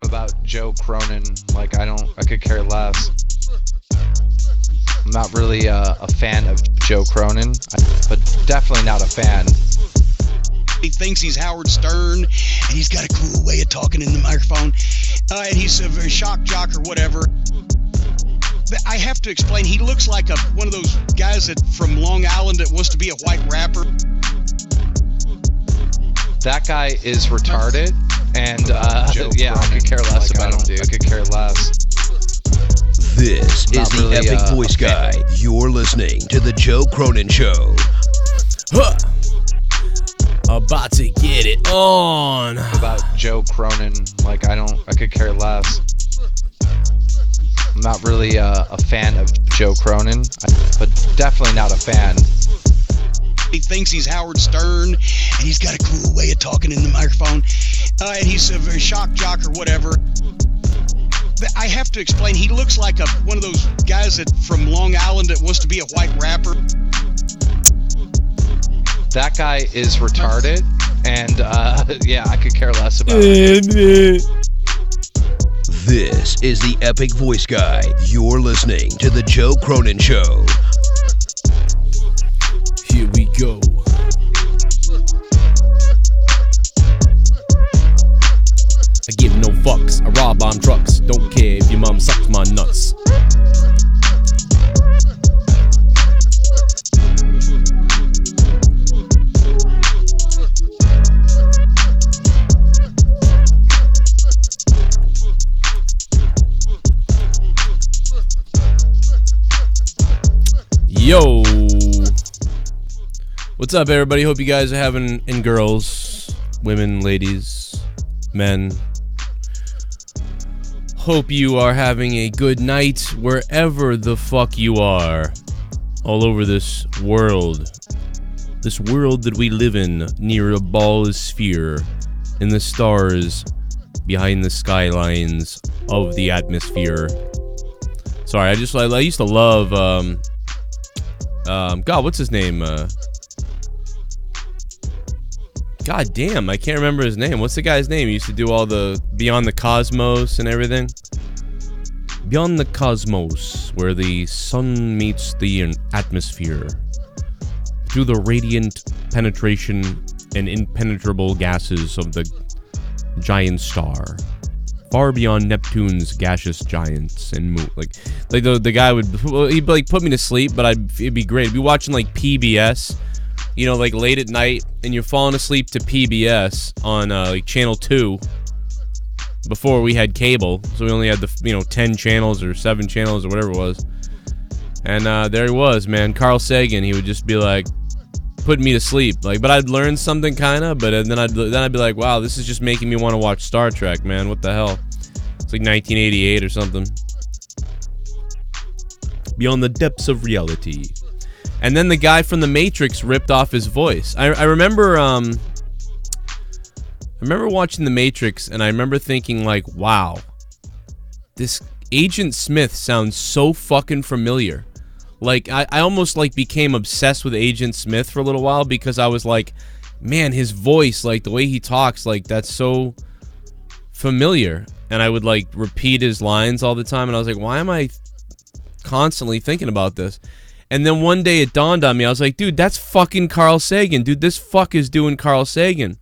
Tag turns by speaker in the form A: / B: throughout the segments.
A: about Joe Cronin. Like, I could care less. I'm not really a fan of Joe Cronin, but definitely not a fan.
B: He thinks he's Howard Stern, and he's got a cool way of talking in the microphone, and he's a very shock jock or whatever. I have to explain, he looks like one of those guys from Long Island that wants to be a white rapper.
A: That guy is retarded, and yeah, I could care less about him, dude. I could care less.
C: This is the
A: really,
C: Epic Voice Guy. You're listening to The Joe Cronin Show.
D: Huh. About to get it on.
A: About Joe Cronin, like, I could care less. I'm not really a fan of Joe Cronin, but definitely not a fan.
B: He thinks he's Howard Stern, and he's got a cool way of talking in the microphone, and he's a very shock jock or whatever. I have to explain, he looks like one of those guys from Long Island that wants to be a white rapper.
A: That guy is retarded, and yeah, I could care less about him.
C: This is the Epic Voice Guy. You're listening to The Joe Cronin Show.
D: Here we go. I give no fucks. I rob bomb trucks. Don't care if your mom sucks my nuts. Yo, what's up, everybody? Hope you guys are having, and girls, women, ladies, men, hope you are having a good night wherever the fuck you are, all over this world that we live in, near a ball sphere, in the stars, behind the skylines of the atmosphere. Sorry, I used to love, God, what's his name? God damn, I can't remember his name. What's the guy's name? He used to do all the Beyond the Cosmos and everything. Beyond the Cosmos, where the sun meets the atmosphere. Through the radiant penetration and impenetrable gases of the giant star. Far beyond Neptune's gaseous giants and moon. Like the guy he'd like put me to sleep, but it'd be great. I'd be watching like PBS, you know, like late at night, and you're falling asleep to PBS on like channel 2 before we had cable, so we only had the 10 channels or 7 channels or whatever it was. And there he was, man, Carl Sagan. He would just be like putting me to sleep, like, but I'd learn something kind of, but then I'd be like, wow, this is just making me want to watch Star Trek, man. What the hell? It's like 1988 or something. Beyond the depths of reality. And then the guy from The Matrix ripped off his voice. I remember watching The Matrix, and I remember thinking, like, wow, this Agent Smith sounds so fucking familiar. Like, I almost, like, became obsessed with Agent Smith for a little while, because I was like, man, his voice, like, the way he talks, like, that's so familiar. And I would, like, repeat his lines all the time, and I was like, why am I constantly thinking about this? And then one day it dawned on me. I was like, dude, that's fucking Carl Sagan. Dude, this fuck is doing Carl Sagan.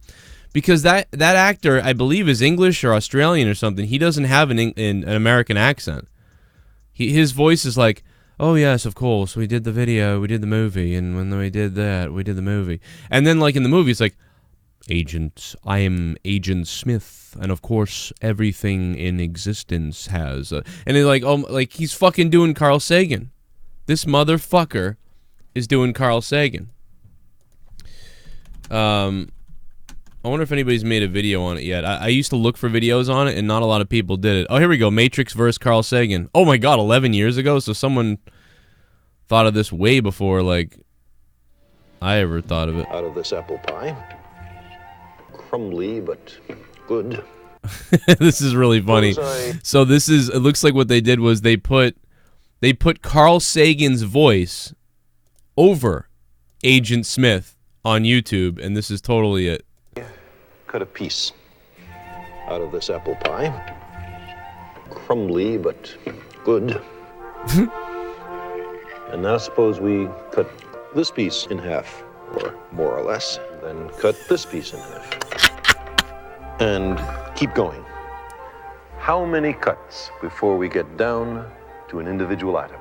D: Because that actor, I believe, is English or Australian or something. He doesn't have an American accent. His voice is like, oh, yes, of course, we did the video, we did the movie, and when we did that, we did the movie. And then, like, in the movie, it's like, I am Agent Smith, and of course, everything in existence has... and it's like, oh, like, he's fucking doing Carl Sagan. This motherfucker is doing Carl Sagan. I wonder if anybody's made a video on it yet. I used to look for videos on it, and not a lot of people did it. Oh, here we go. Matrix vs. Carl Sagan. Oh my god, 11 years ago? So someone thought of this way before, like, I ever thought of it.
E: Out of this apple pie. Crumbly, but good.
D: This is really funny. So this is, it looks like what they did was they put Carl Sagan's voice over Agent Smith on YouTube, and this is totally it.
E: Cut a piece out of this apple pie. crumbly, but good. And now suppose we cut this piece in half, or more or less, then cut this piece in half. And keep going. How many cuts before we get down to an individual atom?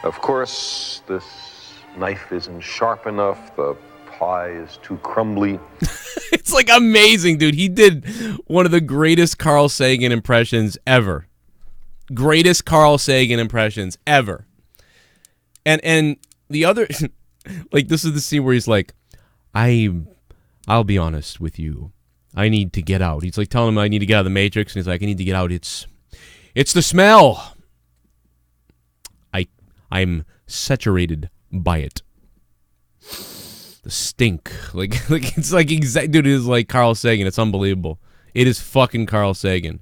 E: Of course, this knife isn't sharp enough, the pie is too crumbly.
D: It's like amazing, dude. He did one of the greatest Carl Sagan impressions ever. Greatest Carl Sagan impressions ever. And the other, like, this is the scene where he's like, I'll be honest with you. I need to get out. He's like telling him I need to get out of the Matrix, and he's like, I need to get out. It's the smell. I'm saturated by it. The stink. Like it's like exact, dude. It is like Carl Sagan. It's unbelievable. It is fucking Carl Sagan.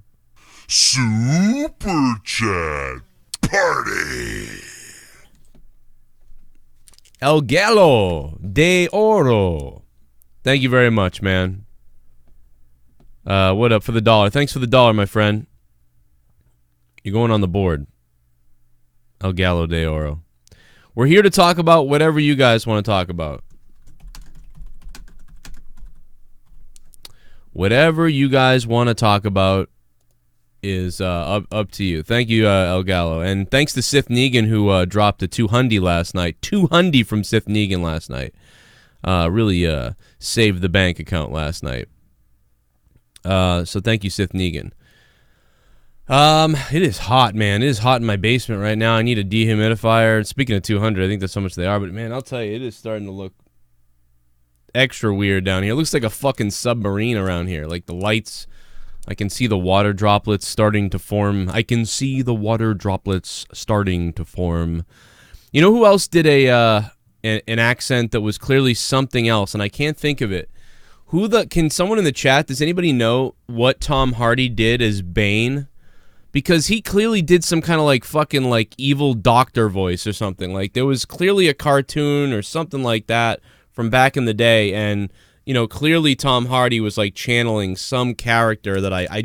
F: Super Chat Party.
D: El Gallo de Oro. Thank you very much, man. What up for the dollar? Thanks for the dollar, my friend. You're going on the board. El Gallo de Oro. We're here to talk about whatever you guys want to talk about. Whatever you guys want to talk about is up to you. Thank you, El Gallo. And thanks to SithNegan, who dropped a 200 last night. 200 from SithNegan last night. Really saved the bank account last night. So thank you, SithNegan. It is hot, man. It is hot in my basement right now. I need a dehumidifier. Speaking of 200, I think that's how much they are. But, man, I'll tell you, it is starting to look extra weird down here. It looks like a fucking submarine around here. Like, the lights, I can see the water droplets starting to form. I can see the water droplets starting to form. You know who else did an accent that was clearly something else, and I can't think of it? Can someone in the chat, does anybody know what Tom Hardy did as Bane? Because he clearly did some kind of like fucking like evil doctor voice or something. Like there was clearly a cartoon or something like that from back in the day, and you know, clearly Tom Hardy was like channeling some character that I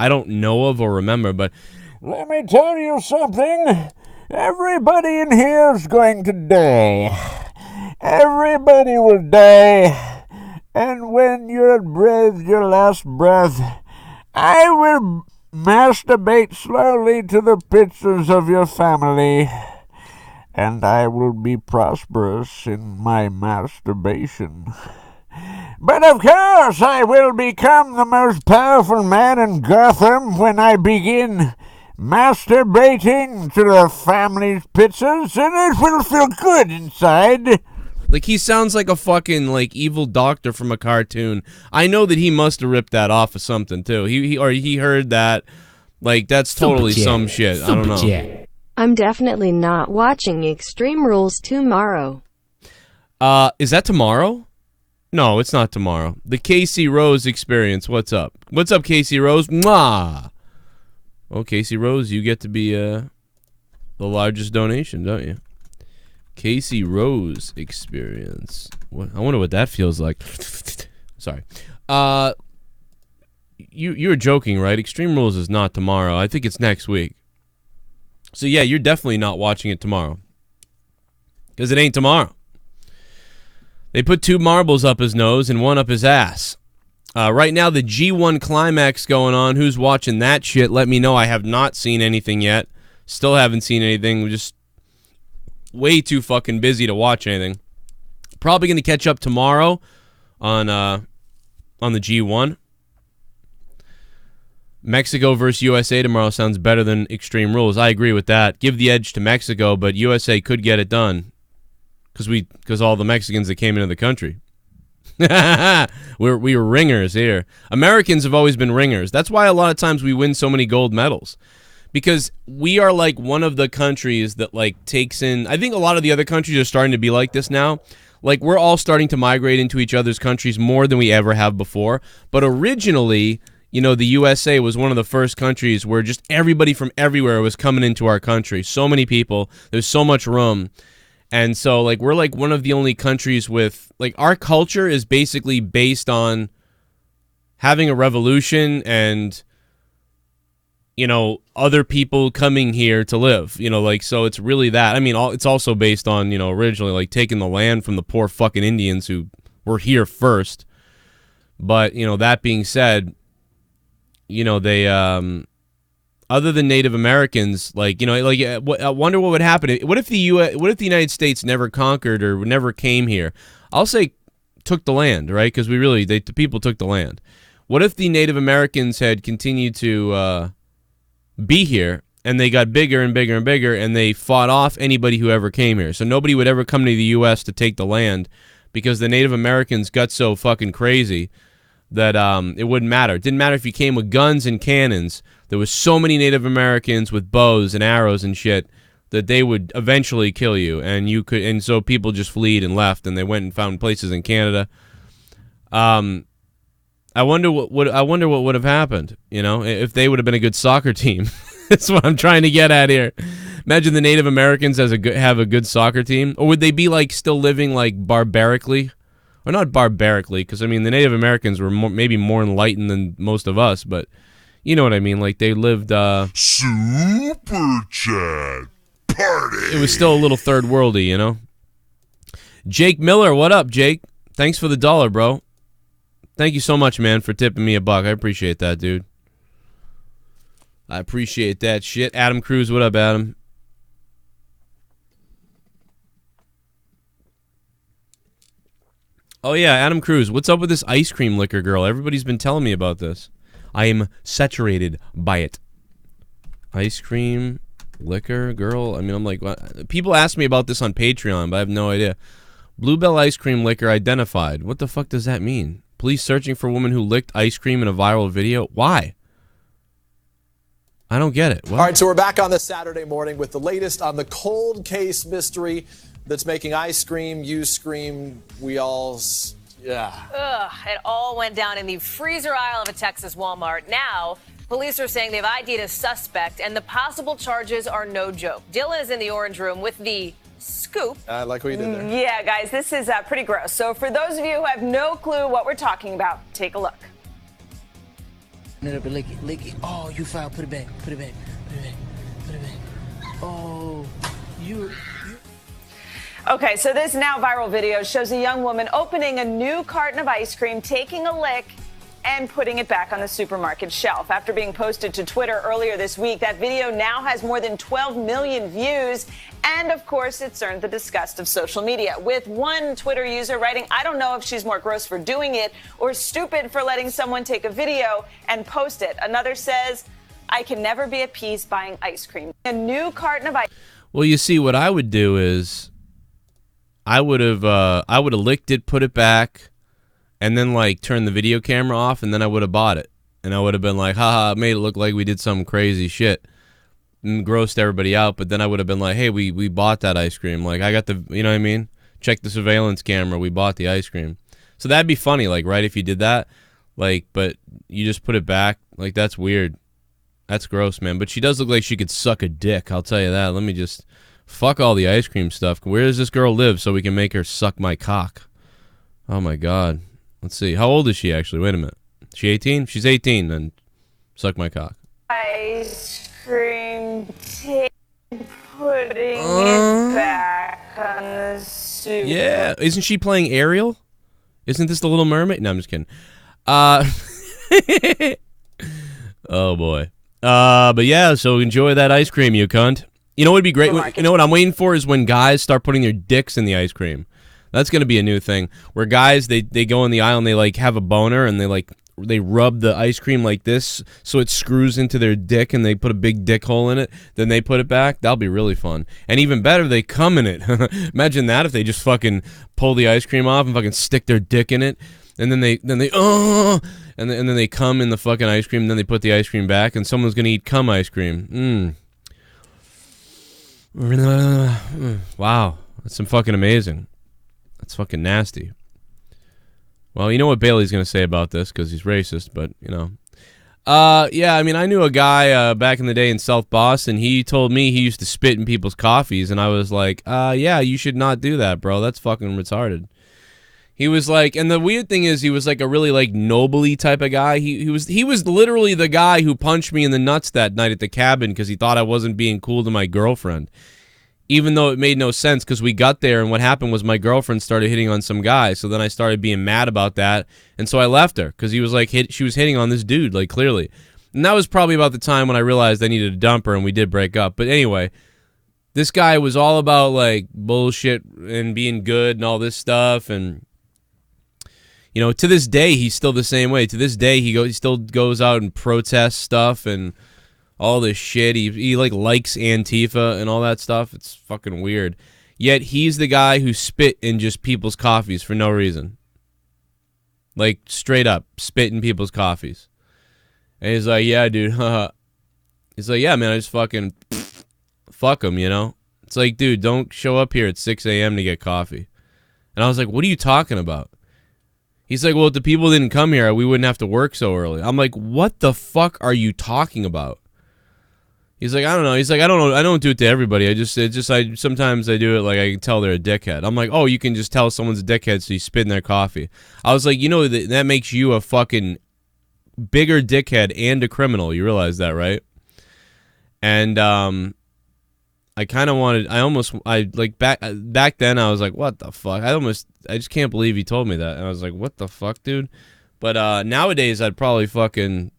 D: don't know of or remember. But
G: let me tell you something. Everybody in here is going to die. Everybody will die. And when you breathe your last breath, I will masturbate slowly to the pictures of your family, and I will be prosperous in my masturbation. But of course I will become the most powerful man in Gotham when I begin masturbating to the family's pictures, and it will feel good inside.
D: like, he sounds like a fucking, like, evil doctor from a cartoon. I know that he must have ripped that off of something, too. He heard that. Like, that's totally some shit. I don't know.
H: I'm definitely not watching Extreme Rules tomorrow.
D: Is that tomorrow? No, it's not tomorrow. The Casey Rose Experience. What's up? What's up, Casey Rose? Mwah! Oh, Casey Rose, you get to be the largest donation, don't you? Casey Rose Experience. What? I wonder what that feels like. Sorry. You were joking, right? Extreme Rules is not tomorrow. I think it's next week. So yeah, you're definitely not watching it tomorrow. Because it ain't tomorrow. They put 2 marbles up his nose and 1 up his ass. Right now, the G1 Climax going on. Who's watching that shit? Let me know. I have not seen anything yet. Still haven't seen anything. We're just way too fucking busy to watch anything. Probably going to catch up tomorrow on the G1. Mexico versus USA tomorrow sounds better than Extreme Rules. I agree with that. Give the edge to Mexico, but USA could get it done because all the Mexicans that came into the country. we were ringers here. Americans have always been ringers. That's why a lot of times we win so many gold medals, because we are like one of the countries that like takes in. I think a lot of the other countries are starting to be like this now. Like, we're all starting to migrate into each other's countries more than we ever have before. But originally, you know, the USA was one of the first countries where just everybody from everywhere was coming into our country. So many people. There's so much room. And so, like, we're like one of the only countries with, like, our culture is basically based on having a revolution and, you know, other people coming here to live, you know, like, so it's really that. I mean, it's also based on, you know, originally, like, taking the land from the poor fucking Indians who were here first. But, you know, that being said, you know, they, other than Native Americans, like, you know, like, I wonder what would happen. What if the United States never conquered or never came here? I'll say took the land, right? Because the people took the land. What if the Native Americans had continued to be here, and they got bigger and bigger and bigger, and they fought off anybody who ever came here? So nobody would ever come to the U.S. to take the land because the Native Americans got so fucking crazy that it wouldn't matter. It didn't matter if you came with guns and cannons. There was so many Native Americans with bows and arrows and shit that they would eventually kill you, and so people just fled and left, and they went and found places in Canada. I wonder what would have happened, you know, if they would have been a good soccer team. That's what I'm trying to get at here. Imagine the Native Americans have a good soccer team, or would they be like still living like barbarically, or not barbarically? Because I mean, the Native Americans were maybe more enlightened than most of us, but you know what I mean. Like they lived.
F: Super chat party.
D: It was still a little third worldy, you know. Jake Miller, what up, Jake? Thanks for the $1, bro. Thank you so much, man, for tipping me $1. I appreciate that, dude. I appreciate that shit. Adam Cruz, what up, Adam? Oh, yeah, Adam Cruz. What's up with this ice cream liquor girl? Everybody's been telling me about this. I am saturated by it. Ice cream liquor girl? I mean, I'm like, what? People ask me about this on Patreon, but I have no idea. Bluebell ice cream liquor identified. What the fuck does that mean? Police searching for a woman who licked ice cream in a viral video. Why? I don't get it. What?
I: All right, so we're back on this Saturday morning with the latest on the cold case mystery that's making ice cream, you scream, we all... Yeah.
J: Ugh, it all went down in the freezer aisle of a Texas Walmart. Now, police are saying they've ID'd a suspect, and the possible charges are no joke. Dylan is in the orange room with the scoop.
I: I like what you did there.
K: Yeah, guys, this is pretty gross. So for those of you who have no clue what we're talking about, take a look.
L: Lick it, lick it. Oh, you foul. Put it back. Put it back. Put it back. Put it back. Oh, you.
K: Okay, so this now viral video shows a young woman opening a new carton of ice cream, taking a lick, and putting it back on the supermarket shelf. After being posted to Twitter earlier this week, that video now has more than 12 million views. And, of course, it's earned the disgust of social media, with one Twitter user writing, I don't know if she's more gross for doing it or stupid for letting someone take a video and post it. Another says, I can never be appeased buying ice cream. A new carton of ice.
D: Well, you see, what I would do is I would have licked it, put it back, and then, like, turn the video camera off, and then I would have bought it. And I would have been like, haha, made it look like we did some crazy shit. And grossed everybody out, but then I would have been like, hey, we bought that ice cream. Like, I got the, you know what I mean? Check the surveillance camera. We bought the ice cream. So that'd be funny, like, right, if you did that. Like, but you just put it back. Like, that's weird. That's gross, man. But she does look like she could suck a dick, I'll tell you that. Let me just, fuck all the ice cream stuff. Where does this girl live so we can make her suck my cock? Oh, my God. Let's see. How old is she, actually? Wait a minute. She 18? She's 18, then suck my cock.
K: Ice cream, putting it back on the soup.
D: Yeah. Isn't she playing Ariel? Isn't this the Little Mermaid? No, I'm just kidding. Oh, boy. But yeah, so enjoy that ice cream, you cunt. You know what would be great? You know what I'm waiting for is when guys start putting their dicks in the ice cream. That's going to be a new thing. Where guys, they go in the aisle and they, like, have a boner and they rub the ice cream like this so it screws into their dick and they put a big dick hole in it. Then they put it back. That'll be really fun. And even better, they come in it. Imagine that if they just fucking pull the ice cream off and fucking stick their dick in it. And then they come in the fucking ice cream and then they put the ice cream back and someone's going to eat cum ice cream. Wow. That's some fucking amazing. That's fucking nasty. Well, you know what Bailey's going to say about this because he's racist, but, you know. Yeah, I mean, I knew a guy back in the day in South Boston. He told me he used to spit in people's coffees, and I was like, yeah, you should not do that, bro. That's fucking retarded. He was like, and the weird thing is, he was like a really like nobly type of guy. He was literally the guy who punched me in the nuts that night at the cabin because he thought I wasn't being cool to my girlfriend, even though it made no sense because we got there and what happened was my girlfriend started hitting on some guy. So then I started being mad about that, and so I left her because he was like she was hitting on this dude like clearly, and that was probably about the time when I realized I needed to dump her and we did break up. But anyway. This guy was all about, like, bullshit and being good and all this stuff. And, you know, to this day, he's still the same way. To this day, he still goes out and protests stuff and all this shit. He likes Antifa and all that stuff. It's fucking weird. Yet, he's the guy who spit in just people's coffees for no reason. Like, straight up, spit in people's coffees. And he's like, yeah, dude, haha. He's like, yeah, man, I just fucking... Fuck them, you know? It's like, dude, don't show up here at 6 a.m. to get coffee. And I was like, what are you talking about? He's like, well, if the people didn't come here, we wouldn't have to work so early. I'm like, what the fuck are you talking about? He's like, I don't know. He's like, I don't know. I don't do it to everybody. Sometimes I do it like I can tell they're a dickhead. I'm like, oh, you can just tell someone's a dickhead so you spit in their coffee. I was like, you know, that makes you a fucking bigger dickhead and a criminal. You realize that, right? And, I kind of wanted, back then I was like, what the fuck? I just can't believe he told me that. And I was like, what the fuck, dude? But nowadays I'd probably narc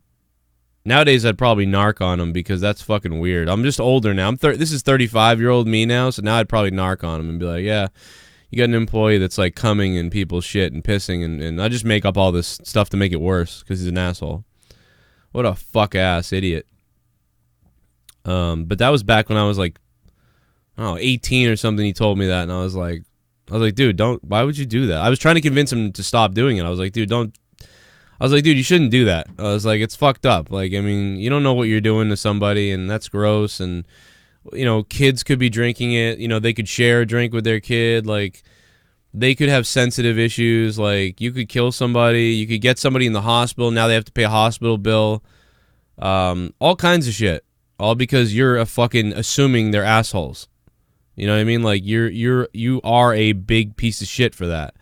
D: on him because that's fucking weird. I'm just older now. This is 35-year-old me now, so now I'd probably narc on him and be like, yeah, you got an employee that's like coming in people's shit and pissing, and I just make up all this stuff to make it worse because he's an asshole. What a fuck-ass idiot. But that was back when I was like, 18 or something. He told me that, and I was like, dude, why would you do that? I was trying to convince him to stop doing it. I was like, dude, you shouldn't do that. I was like, it's fucked up. Like, I mean, you don't know what you're doing to somebody, and that's gross. And, you know, kids could be drinking it. You know, they could share a drink with their kid. Like, they could have sensitive issues. Like, you could kill somebody. You could get somebody in the hospital. Now they have to pay a hospital bill. All kinds of shit. All because you're a fucking assuming they're assholes. You know what I mean? Like, you are a big piece of shit for that.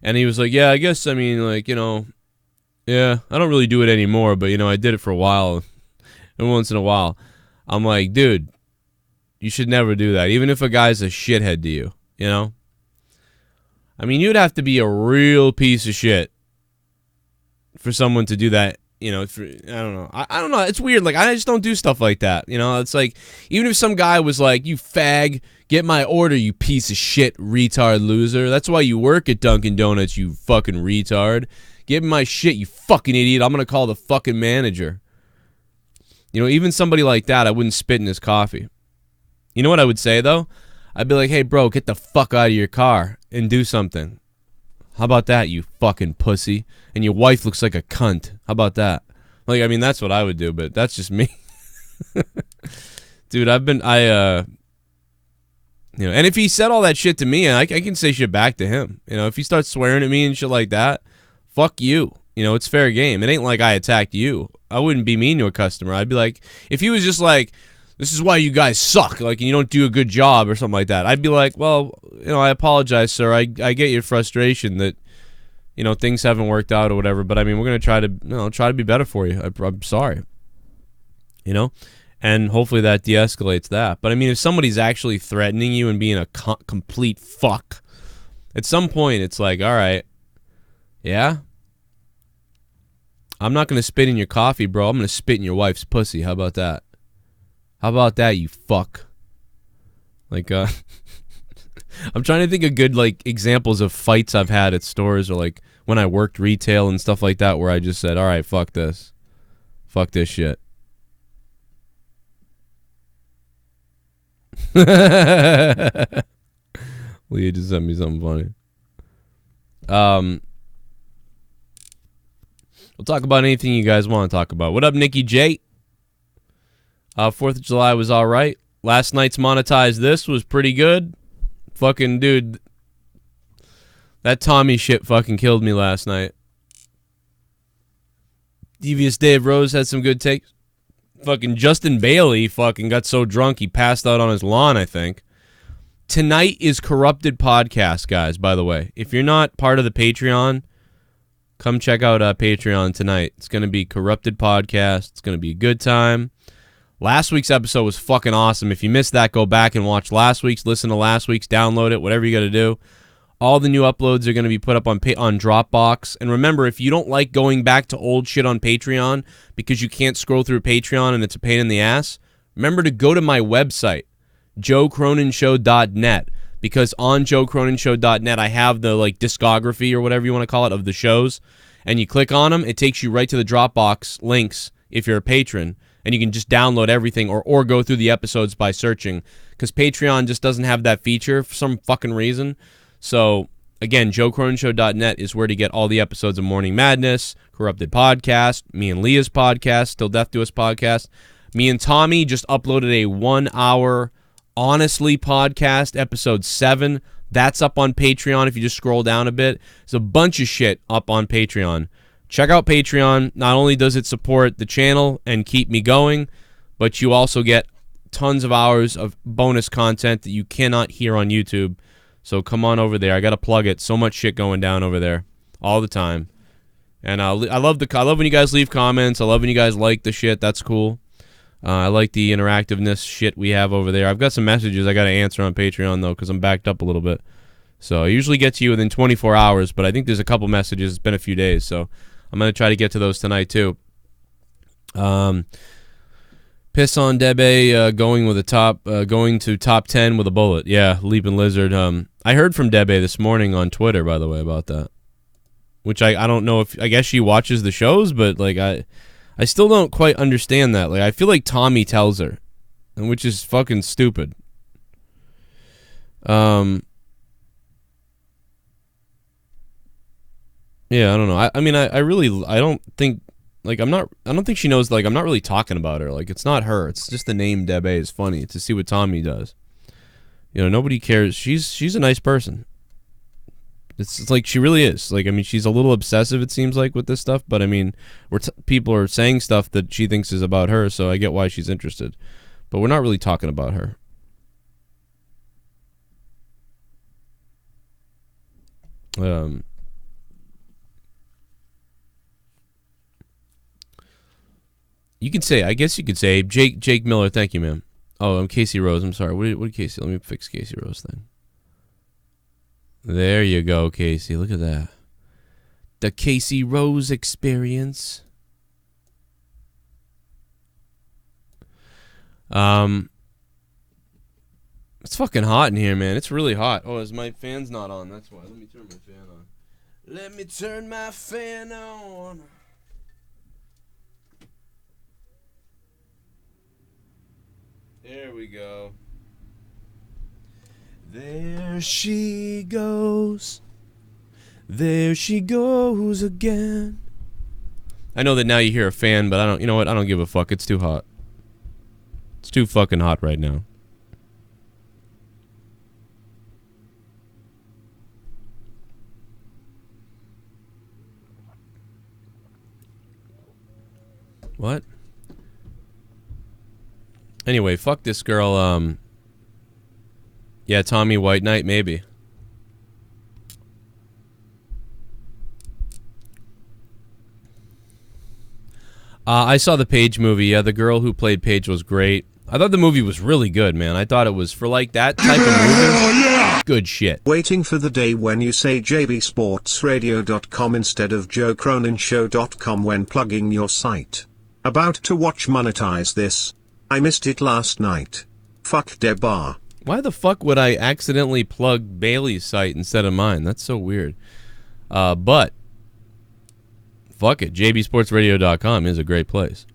D: And he was like, yeah, I guess, I mean, like, you know, yeah, I don't really do it anymore, but, you know, I did it for a while, and once in a while. I'm like, dude, you should never do that, even if a guy's a shithead to you, you know? I mean, you'd have to be a real piece of shit for someone to do that. You know, I don't know. I don't know. It's weird. Like, I just don't do stuff like that. You know, it's like, even if some guy was like, you fag, get my order, you piece of shit, retard loser. That's why you work at Dunkin' Donuts, you fucking retard. Give me my shit, you fucking idiot. I'm going to call the fucking manager. You know, even somebody like that, I wouldn't spit in his coffee. You know what I would say, though? I'd be like, hey, bro, get the fuck out of your car and do something. How about that, you fucking pussy? And your wife looks like a cunt. How about that? Like, I mean, that's what I would do, but that's just me. Dude, you know, and if he said all that shit to me, I can say shit back to him. You know, if he starts swearing at me and shit like that, fuck you. You know, it's fair game. It ain't like I attacked you. I wouldn't be mean to a customer. I'd be like, if he was just like, this is why you guys suck, like, and you don't do a good job or something like that, I'd be like, well, you know, I apologize, sir. I get your frustration that, you know, things haven't worked out or whatever, but I mean, we're going to try to be better for you. I'm sorry. You know? And hopefully that de-escalates that. But I mean, if somebody's actually threatening you and being a complete fuck, at some point it's like, all right, yeah? I'm not going to spit in your coffee, bro. I'm going to spit in your wife's pussy. How about that? How about that, you fuck? Like, I'm trying to think of good, like, examples of fights I've had at stores or, like, when I worked retail and stuff like that where I just said, all right, fuck this. Fuck this shit. Leah just sent me something funny. We'll talk about anything you guys want to talk about. What up, NickY J? 4th of July was all right. Last night's Monetize This was pretty good. Fucking dude, that Tommy shit fucking killed me last night. Devious Dave Rose had some good takes. Fucking Justin Bailey fucking got so drunk he passed out on his lawn, I think. tonight is Corrupted Podcast, guys, by the way. If you're not part of the Patreon, come check out Patreon tonight. It's going to be Corrupted Podcast. It's going to be a good time. Last week's episode was fucking awesome. If you missed that, go back and watch last week's, listen to last week's, download it, whatever you got to do. All the new uploads are going to be put up on Dropbox. And remember, if you don't like going back to old shit on Patreon because you can't scroll through Patreon and it's a pain in the ass, remember to go to my website, JoeCroninShow.net, because on JoeCroninShow.net I have the like discography or whatever you want to call it of the shows, and you click on them, it takes you right to the Dropbox links if you're a patron, and you can just download everything or go through the episodes by searching, because Patreon just doesn't have that feature for some fucking reason. So again, JoeCroninShow.net is where to get all the episodes of Morning Madness, Corrupted Podcast, me and Leah's podcast, Till Death Do Us podcast. Me and Tommy just uploaded a 1-hour Honestly podcast, episode 7. That's up on Patreon if you just scroll down a bit. There's a bunch of shit up on Patreon. Check out Patreon. Not only does it support the channel and keep me going, but you also get tons of hours of bonus content that you cannot hear on YouTube. So come on over there. I got to plug it. So much shit going down over there all the time. And I love when you guys leave comments. I love when you guys like the shit. That's cool. I like the interactiveness shit we have over there. I've got some messages I got to answer on Patreon, though, because I'm backed up a little bit. So I usually get to you within 24 hours, but I think there's a couple messages. It's been a few days, so I'm going to try to get to those tonight, too. Piss on Debe going to top 10 with a bullet. Yeah, Leaping Lizard. I heard from Debe this morning on Twitter, by the way, about that. Which I don't know if... I guess she watches the shows, but, like, I still don't quite understand that. Like, I feel like Tommy tells her, which is fucking stupid. Yeah, I don't know. I mean, I don't think, like, I don't think she knows, like, I'm not really talking about her. Like, it's not her. It's just the name Debe is funny to see what Tommy does. You know, nobody cares. She's a nice person. It's like she really is. Like, I mean, she's a little obsessive, it seems like, with this stuff. But, I mean, people are saying stuff that she thinks is about her, so I get why she's interested. But we're not really talking about her. You could say, I guess you could say, Jake Miller, thank you, man. Oh, I'm Casey Rose, I'm sorry. What did Casey, let me fix Casey Rose then. There you go, Casey. Look at that. The Casey Rose experience. It's fucking hot in here, man. It's really hot. Oh, is my fan's not on? That's why. Let me turn my fan on. Let me turn my fan on. There we go. There she goes. There she goes again. I know that now you hear a fan, but I don't, you know what? I don't give a fuck. It's too hot. It's too fucking hot right now. What? Anyway, fuck this girl, yeah, Tommy White Knight, maybe. I saw the Paige movie. Yeah, the girl who played Paige was great. I thought the movie was really good, man. I thought it was, for like that type of movie, good shit.
M: Waiting for the day when you say jbsportsradio.com instead of joecroninshow.com when plugging your site. About to watch monetize this. I missed it last night. Fuck Debar.
D: Why the fuck would I accidentally plug Bailey's site instead of mine? That's so weird. But fuck it, jbsportsradio.com is a great place.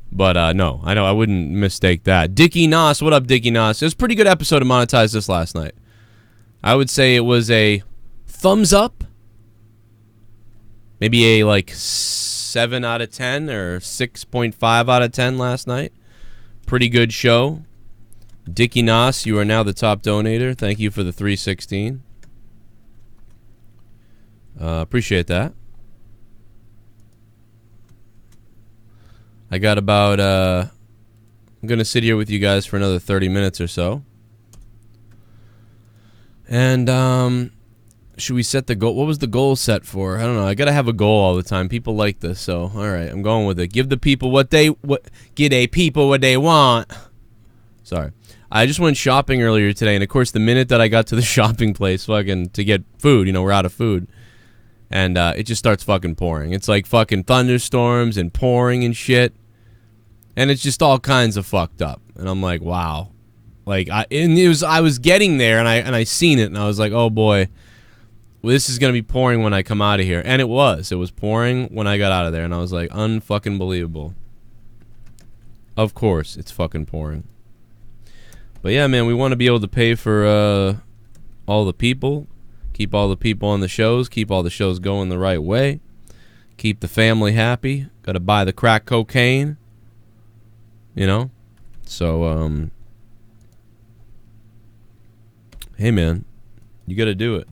D: But no, I know I wouldn't mistake that. Dickie Nos, what up, Dickie Nos? It was a pretty good episode to monetize this last night. I would say it was a thumbs up, maybe a like 7 out of 10 or 6.5 out of 10 last night. Pretty good show. Dickie Nos, you are now the top donator. Thank you for the 316. Appreciate that. I got about, I'm going to sit here with you guys for another 30 minutes or so. And should we set the goal? What was the goal set for? I don't know. I gotta have a goal all the time. People like this, so all right, I'm going with it. Give the people give a people what they want. Sorry, I just went shopping earlier today, and of course, the minute that I got to the shopping place, fucking to get food, you know, we're out of food, and it just starts fucking pouring. It's like fucking thunderstorms and pouring and shit, and it's just all kinds of fucked up. And I'm like, wow, like I was getting there, and I seen it, and I was like, oh boy. Well, this is going to be pouring when I come out of here. And it was pouring when I got out of there. And I was like, unfucking believable. Of course, it's fucking pouring. But yeah, man, we want to be able to pay for all the people. Keep all the people on the shows. Keep all the shows going the right way. Keep the family happy. Got to buy the crack cocaine. You know? So, hey, man. You got to do it.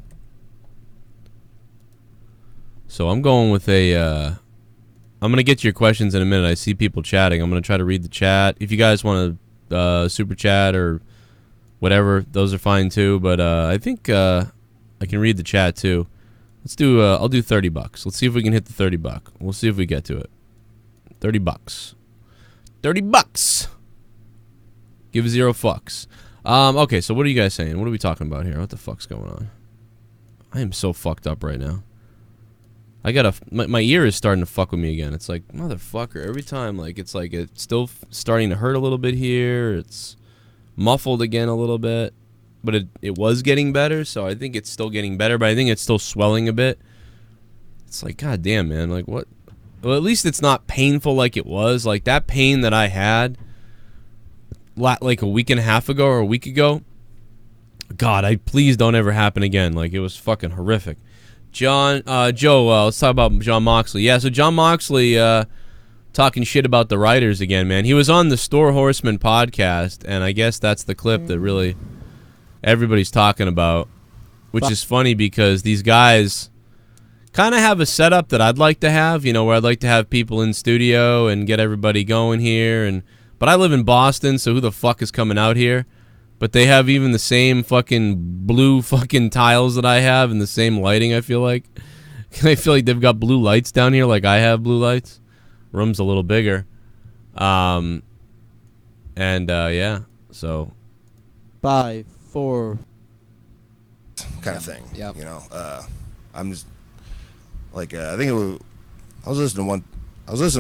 D: So I'm going with a, I'm going to get to your questions in a minute. I see people chatting. I'm going to try to read the chat. If you guys want to super chat or whatever, those are fine too. But I think I can read the chat too. Let's do, I'll do $30. Let's see if we can hit the $30. We'll see if we get to it. $30. $30. Give 0 fucks. Okay, so what are you guys saying? What are we talking about here? What the fuck's going on? I am so fucked up right now. I gotta, my ear is starting to fuck with me again. It's like, motherfucker, every time, like, it's still starting to hurt a little bit here. It's muffled again a little bit. But it was getting better, so I think it's still getting better, but I think it's still swelling a bit. It's like, god damn, man, like, what? Well, at least it's not painful like it was. Like, that pain that I had, like, a week and a half ago or a week ago, god, please don't ever happen again. Like, it was fucking horrific. Joe, let's talk about Jon Moxley. Yeah, so Jon Moxley talking shit about the writers again, man. He was on the Store Horseman podcast, and I guess that's the clip that really everybody's talking about, which is funny because these guys kind of have a setup that I'd like to have, you know, where I'd like to have people in studio and get everybody going here. But I live in Boston, so who the fuck is coming out here? But they have even the same fucking blue fucking tiles that I have and the same lighting, I feel like. I feel like they've got blue lights down here like I have blue lights. Room's a little bigger. Yeah, so
N: 5, 4
O: kind of thing.
N: Yeah.
O: You know, I'm just like I think it was. I was listening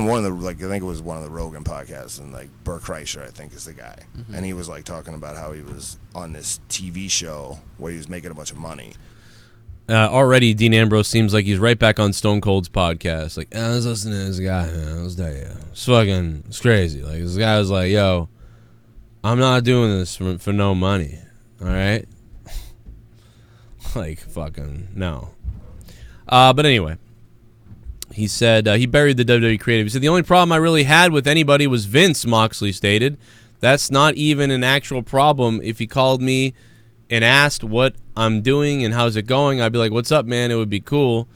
O: to one of the, like, I think it was one of the Rogan podcasts, and like Bert Kreischer, I think, is the guy, and he was like talking about how he was on this TV show where he was making a bunch of money.
D: Already, Dean Ambrose seems like he's right back on Stone Cold's podcast. Like, I was listening to this guy, man. It's crazy. Like, this guy was like, yo, I'm not doing this for no money. All right? Like, fucking, no. But anyway. He said he buried the WWE creative. He said, the only problem I really had with anybody was Vince, Moxley stated. That's not even an actual problem. If he called me and asked what I'm doing and how's it going, I'd be like, what's up, man? It would be cool.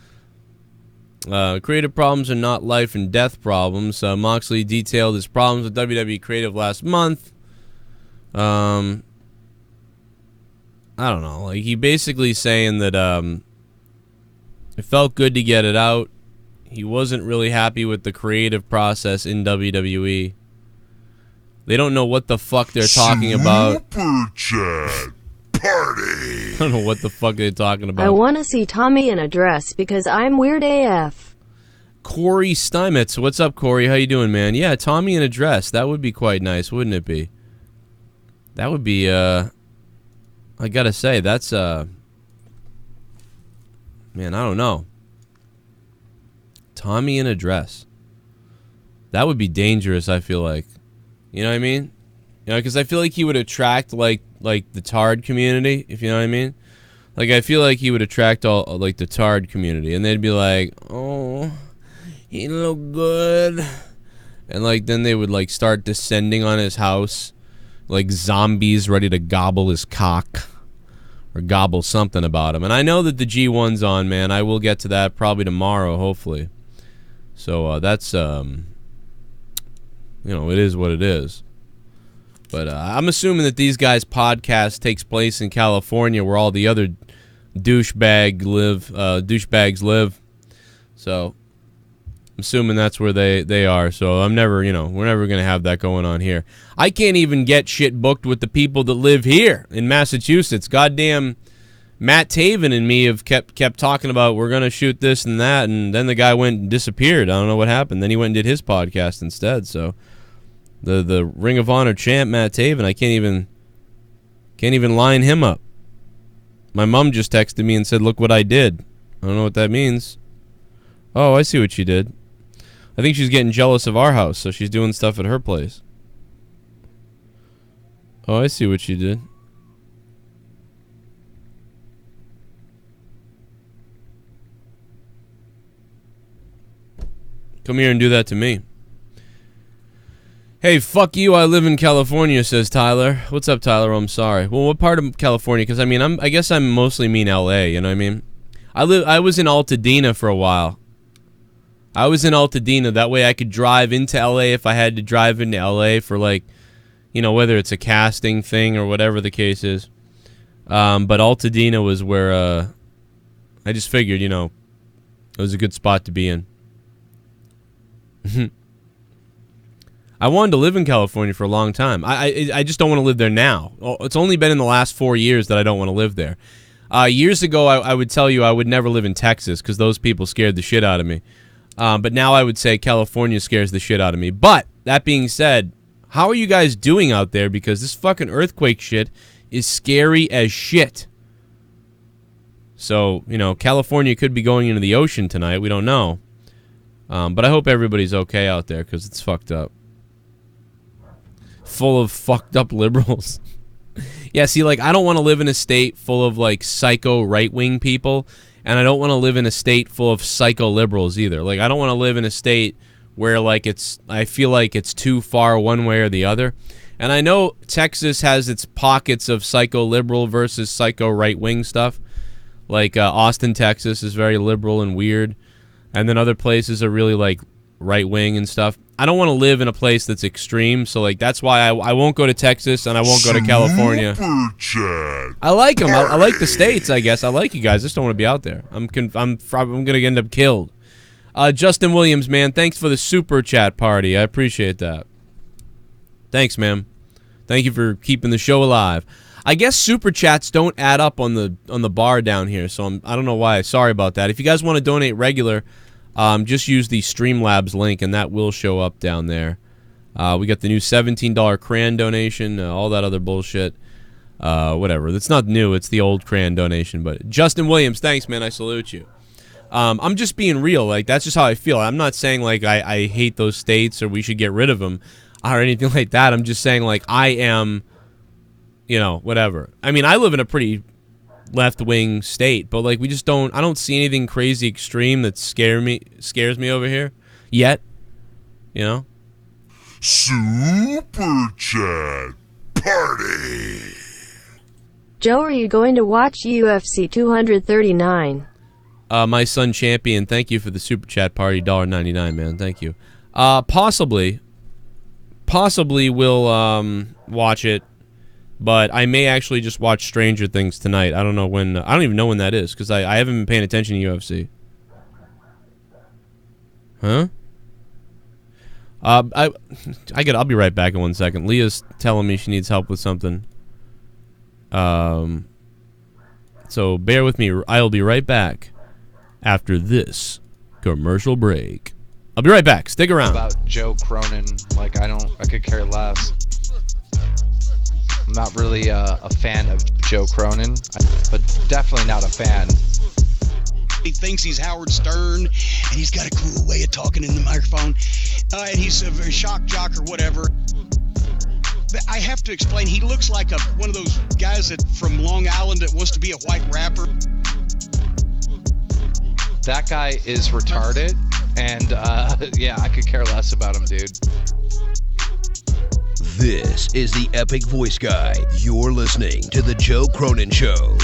D: Creative problems are not life and death problems. Moxley detailed his problems with WWE creative last month. I don't know. Like, he basically saying that it felt good to get it out. He wasn't really happy with the creative process in WWE. They don't know what the fuck they're talking about.
F: Super chat party.
D: I don't know what the fuck they're talking about.
H: I want to see Tommy in a dress because I'm weird AF.
D: Corey Steinmetz. What's up, Corey? How you doing, man? Yeah, Tommy in a dress. That would be quite nice, wouldn't it be? That would be, I gotta say, that's, man, I don't know. Tommy in a dress. That would be dangerous, I feel like. You know what I mean? You know, because I feel like he would attract, like the Tarr community, if you know what I mean? Like, I feel like he would attract all, like, the Tarr community. And they'd be like, oh, he look good. And, like, then they would, like, start descending on his house. Like zombies ready to gobble his cock. Or gobble something about him. And I know that the G1's on, man. I will get to that probably tomorrow, hopefully. So, that's, you know, it is what it is. But I'm assuming that these guys' podcast takes place in California, where all the other douchebags live. So I'm assuming that's where they are. So we're never going to have that going on here. I can't even get shit booked with the people that live here in Massachusetts. Goddamn Matt Taven and me have kept talking about we're going to shoot this and that, and then the guy went and disappeared. I don't know what happened. Then he went and did his podcast instead. So the Ring of Honor champ Matt Taven, I can't even line him up. My mom just texted me and said, "Look what I did." I don't know what that means. Oh, I see what she did. I think she's getting jealous of our house, so she's doing stuff at her place. Oh, I see what she did. Come here and do that to me. Hey, fuck you, I live in California, says Tyler. What's up, Tyler? I'm sorry. Well, what part of California? Because, I mean, I guess I mostly mean L.A., you know what I mean? I was in Altadena for a while. I was in Altadena. That way I could drive into L.A. if I had to drive into L.A. for, like, you know, whether it's a casting thing or whatever the case is. But Altadena was where I just figured, you know, it was a good spot to be in. I wanted to live in California for a long time. I just don't want to live there now. It's only been in the last 4 years that I don't want to live there. Years ago, I would tell you I would never live in Texas because those people scared the shit out of me. But now I would say California scares the shit out of me. But that being said, how are you guys doing out there? Because this fucking earthquake shit is scary as shit. So, you know, California could be going into the ocean tonight. We don't know. But I hope everybody's okay out there because it's fucked up. Full of fucked up liberals. Yeah, see, like, I don't want to live in a state full of, like, psycho right-wing people, and I don't want to live in a state full of psycho liberals either. Like, I don't want to live in a state where, like, I feel like it's too far one way or the other. And I know Texas has its pockets of psycho liberal versus psycho right-wing stuff. Like, Austin, Texas is very liberal and weird. And then other places are really, like, right-wing and stuff. I don't want to live in a place that's extreme, so, like, that's why I won't go to Texas and I won't go to California. I like them. I like the states, I guess. I like you guys. I just don't want to be out there. I'm going to end up killed. Justin Williams, man, thanks for the super chat party. I appreciate that. Thanks, man. Thank you for keeping the show alive. I guess super chats don't add up on the bar down here, so I don't know why. Sorry about that. If you guys want to donate regular, just use the Streamlabs link, and that will show up down there. We got the new $17 crayon donation, all that other bullshit. Whatever. It's not new. It's the old crayon donation. But Justin Williams, thanks, man. I salute you. I'm just being real. Like, that's just how I feel. I'm not saying, like, I hate those states or we should get rid of them or anything like that. I'm just saying, like, I am, you know, whatever. I mean, I live in a pretty left-wing state, but, like, I don't see anything crazy extreme that scares me over here yet, you know?
F: Super Chat Party.
H: Joe, are you going to watch UFC 239?
D: My son Champion, thank you for the super chat party, $1.99, man. Thank you. Possibly we'll watch it, but I may actually just watch Stranger Things tonight. I don't know when. I don't even know when that is because I haven't been paying attention to UFC. Huh? I'll be right back in 1 second. Leah's telling me she needs help with something. So bear with me. I'll be right back after this commercial break. I'll be right back. Stick around.
A: About Joe Cronin, like, I could care less. I'm not really a fan of Joe Cronin, but definitely not a fan.
B: He thinks he's Howard Stern, and he's got a cool way of talking in the microphone, and he's a very shock jock or whatever. I have to explain, he looks like one of those guys from Long Island that wants to be a white rapper.
A: That guy is retarded, and yeah, I could care less about him, dude.
C: This is the Epic Voice Guy. You're listening to The Joe Cronin Show.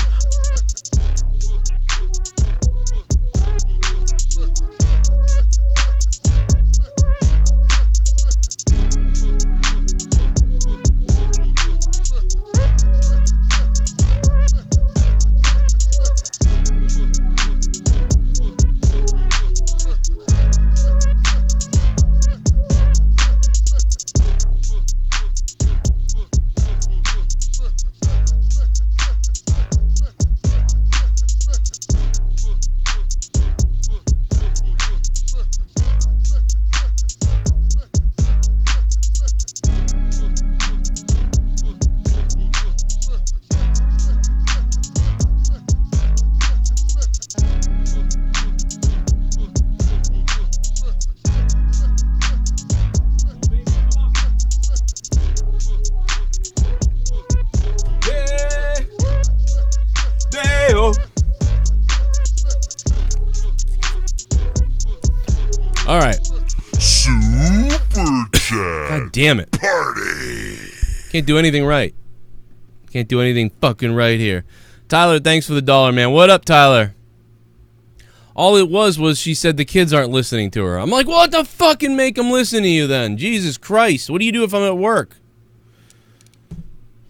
D: damn it.
F: Party.
D: Can't do anything right. Can't do anything fucking right here. Tyler, thanks for the $1, man. What up, Tyler? All it was she said the kids aren't listening to her. I'm like, what the fucking make them listen to you then? Jesus Christ. What do you do if I'm at work?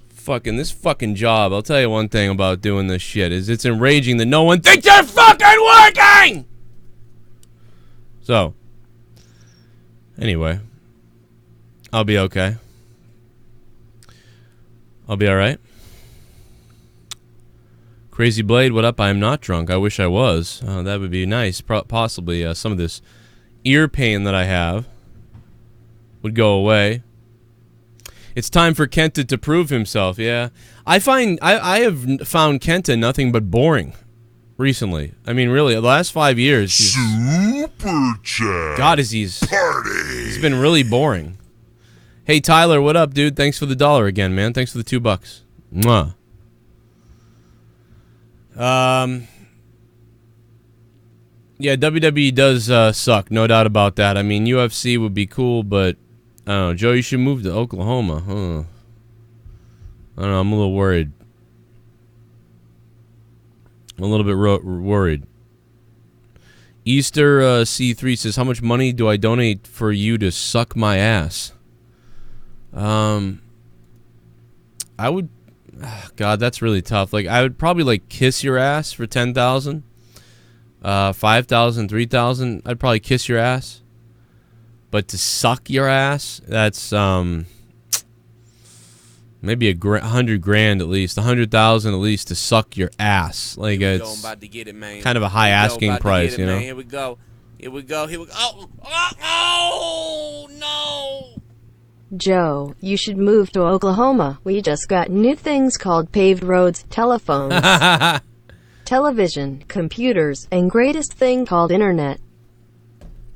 D: Fucking this fucking job. I'll tell you one thing about doing this shit is it's enraging that no one thinks you're fucking working! So, anyway, I'll be okay. I'll be alright. Crazy Blade, what up? I am not drunk. I wish I was. That would be nice. Possibly some of this ear pain that I have would go away. It's time for Kenta to prove himself. Yeah, I have found Kenta nothing but boring recently. I mean, really, the last 5 years.
F: Super chat.
D: God, he's been really boring. Hey Tyler, what up, dude? Thanks for the $1 again, man. Thanks for the $2. Mwah. Yeah, WWE does suck, no doubt about that. I mean, UFC would be cool, but I don't know. Joe, you should move to Oklahoma. Huh. I don't know. I'm a little worried. I'm a little bit worried. Easter C3 says, how much money do I donate for you to suck my ass? I would... God, that's really tough. Like, I would probably, like, kiss your ass for 10,000. 5,000, 3,000. I'd probably kiss your ass. But to suck your ass, that's, maybe $100 grand at least. 100,000 at least to suck your ass. Like, it's kind of a high asking price, you know?
P: Here we go. Here we go. Here we go. Oh, no.
H: Joe, you should move to Oklahoma. We just got new things called paved roads, telephones, television, computers, and greatest thing called internet.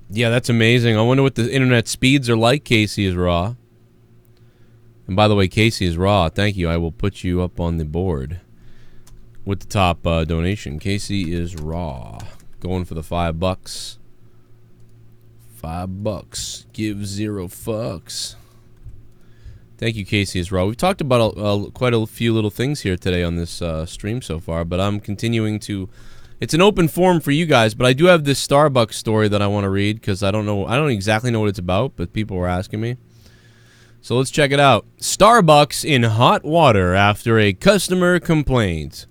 D: Yeah, that's amazing. I wonder what the internet speeds are like. Casey is raw. And by the way, Casey is raw. Thank you. I will put you up on the board with the top donation. Casey is raw. Going for the $5. $5. Give 0 fucks. Thank you, Casey is raw. We've talked about quite a few little things here today on this stream so far, but I'm continuing to... It's an open forum for you guys, but I do have this Starbucks story that I want to read because I don't exactly know what it's about, but people were asking me. So let's check it out. Starbucks in hot water after a customer complains.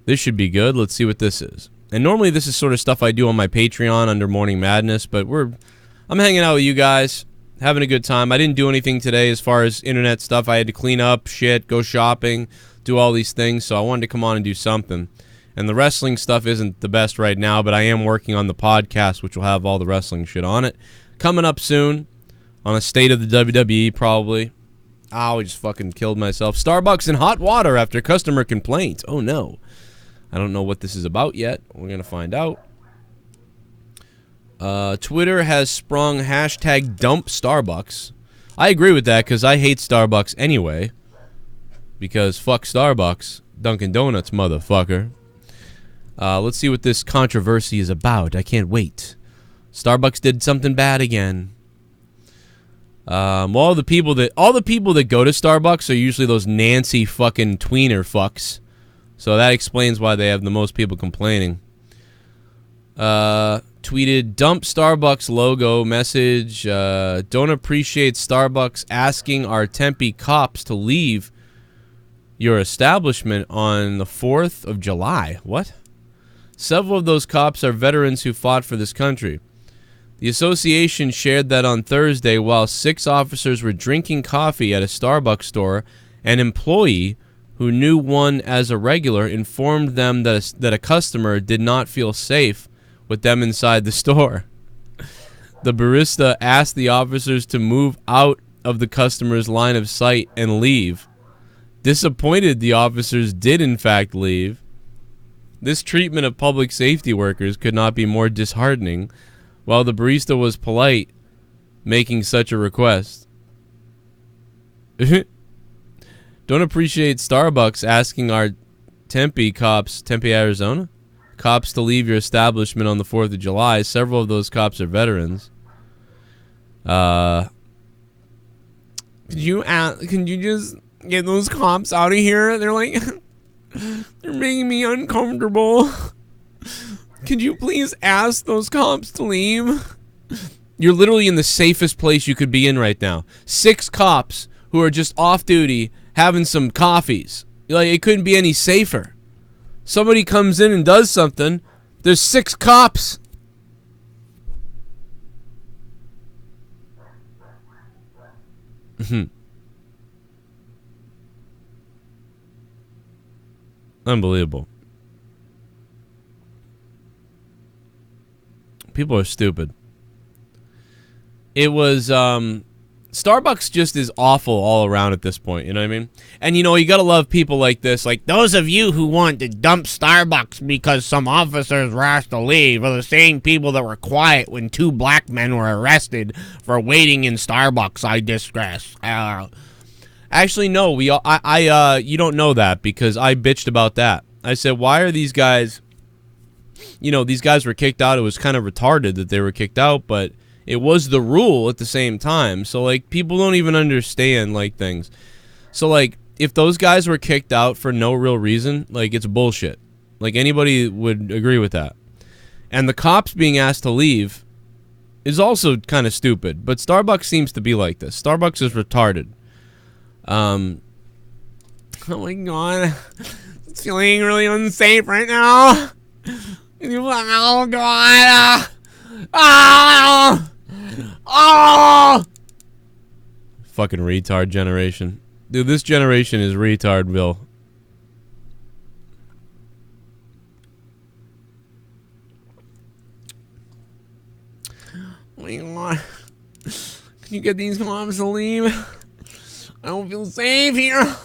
D: This should be good. Let's see what this is. And normally this is sort of stuff I do on my Patreon under Morning Madness, but I'm hanging out with you guys, having a good time. I didn't do anything today as far as internet stuff. I had to clean up shit, go shopping, do all these things, so I wanted to come on and do something. And the wrestling stuff isn't the best right now, but I am working on the podcast, which will have all the wrestling shit on it. Coming up soon on a state of the WWE, probably. I just fucking killed myself. Starbucks in hot water after customer complaints. Oh, no. I don't know what this is about yet. We're going to find out. Twitter has sprung hashtag dump Starbucks. I agree with that because I hate Starbucks anyway. Because fuck Starbucks. Dunkin' Donuts, motherfucker. Let's see what this controversy is about. I can't wait. Starbucks did something bad again. All the people that go to Starbucks are usually those Nancy fucking tweener fucks. So that explains why they have the most people complaining. Tweeted, dump Starbucks logo message. Don't appreciate Starbucks asking our Tempe cops to leave your establishment on the 4th of July. What? Several of those cops are veterans who fought for this country. The association shared that on Thursday, while 6 officers were drinking coffee at a Starbucks store, an employee who knew one as a regular informed them that a customer did not feel safe with them inside the store. The barista asked the officers to move out of the customer's line of sight and leave. Disappointed, the officers did in fact leave. This treatment of public safety workers could not be more disheartening, while the barista was polite, making such a request. Don't appreciate Starbucks asking our Tempe, Arizona, cops to leave your establishment on the 4th of July. Several of those cops are veterans. Can you just get those cops out of here? They're like, they're making me uncomfortable. Could you please ask those cops to leave? You're literally in the safest place you could be in right now. 6 cops who are just off duty having some coffees. Like, it couldn't be any safer. Somebody comes in and does something. There's 6 cops. Unbelievable. People are stupid. It was, Starbucks just is awful all around at this point, you know what I mean? And, you know, you gotta love people like this. Like, those of you who want to dump Starbucks because some officers were asked to leave are the same people that were quiet when 2 black men were arrested for waiting in Starbucks. I distress. Actually, no, you don't know that because I bitched about that. I said, why are these guys, you know, these guys were kicked out. It was kind of retarded that they were kicked out, but it was the rule at the same time. So, like, people don't even understand, like, things. So, like, if those guys were kicked out for no real reason, like, it's bullshit. Like, anybody would agree with that. And the cops being asked to leave is also kind of stupid. But Starbucks seems to be like this. Starbucks is retarded. Oh my god. It's feeling really unsafe right now. Oh god. Oh! Fucking retard generation. Dude, this generation is retardville. Oh my god. Can you get these moms to leave? I don't feel safe here.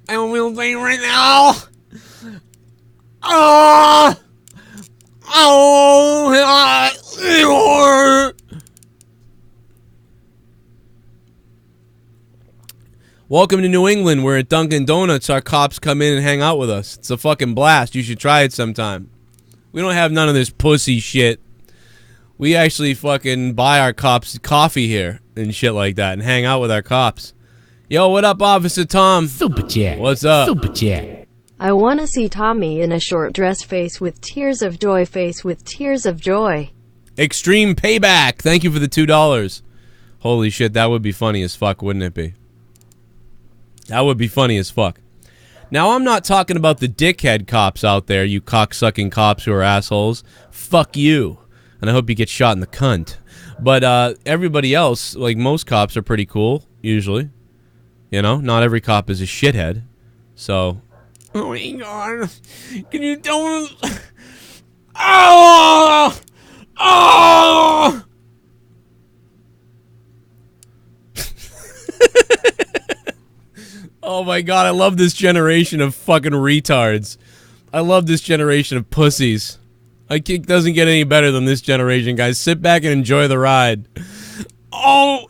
D: I don't feel safe right now. Oh! Oh! Welcome to New England, where at Dunkin' Donuts our cops come in and hang out with us. It's a fucking blast. You should try it sometime. We don't have none of this pussy shit. We actually fucking buy our cops coffee here and shit like that and hang out with our cops. Yo, what up, Officer Tom? Super chat. What's up? Super chat.
H: I want to see Tommy in a short dress face with tears of joy face with tears of joy.
D: Extreme Payback. Thank you for the $2. Holy shit, that would be funny as fuck, wouldn't it be? That would be funny as fuck. Now, I'm not talking about the dickhead cops out there, you cocksucking cops who are assholes. Fuck you. And I hope you get shot in the cunt. But everybody else, like most cops, are pretty cool, usually. You know, not every cop is a shithead. So... Oh my god. Can you don't... Oh! Oh! Oh my god, I love this generation of fucking retards. I love this generation of pussies. It doesn't get any better than this generation, guys. Sit back and enjoy the ride. Oh!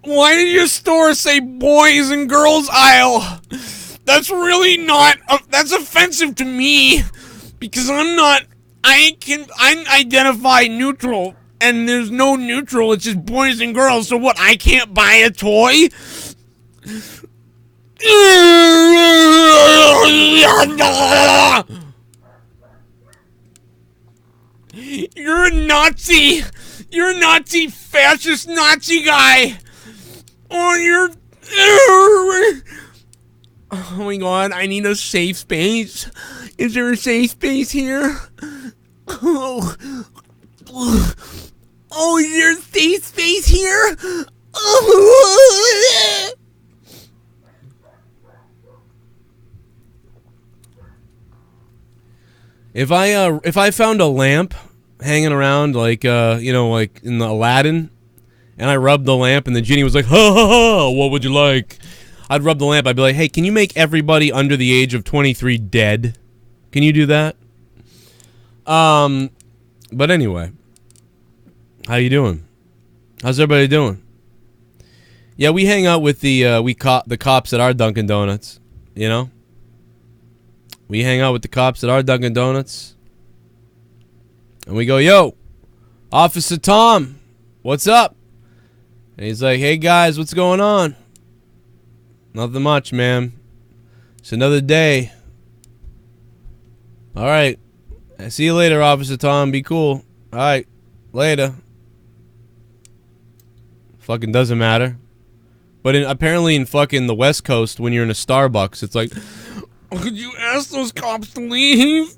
D: Why did your store say boys and girls aisle? That's really not... that's offensive to me. Because I'm not... I identify neutral. And there's no neutral. It's just boys and girls. So what, I can't buy a toy? You're a Nazi. You're a Nazi, fascist Nazi guy. Oh, you're... Oh my god, I need a safe space. Is there a safe space here? Oh, is there a safe space here? Oh. If I found a lamp hanging around like you know, like in the Aladdin, and I rubbed the lamp and the genie was like, ha ha ha, what would you like? I'd rub the lamp, I'd be like, hey, can you make everybody under the age of 23 dead? Can you do that? But anyway. How you doing? How's everybody doing? Yeah, we hang out with the cops at our Dunkin' Donuts, you know? We hang out with the cops at our Dunkin' Donuts. And we go, yo, Officer Tom, what's up? And he's like, hey guys, what's going on? Nothing much, man. It's another day. All right. See you later, Officer Tom. Be cool. All right. Later. Fucking doesn't matter. But apparently in fucking the West Coast, when you're in a Starbucks, it's like, could you ask those cops to leave?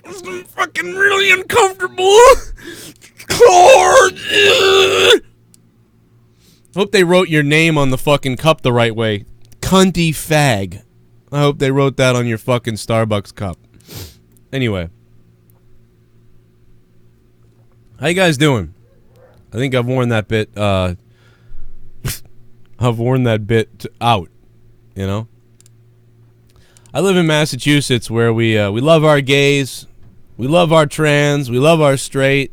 D: I'm fucking really uncomfortable. Hope they wrote your name on the fucking cup the right way. Cunty fag. I hope they wrote that on your fucking Starbucks cup. Anyway. How you guys doing? I think I've worn that bit, I've worn that bit out, you know? I live in Massachusetts where we love our gays, we love our trans, we love our straight,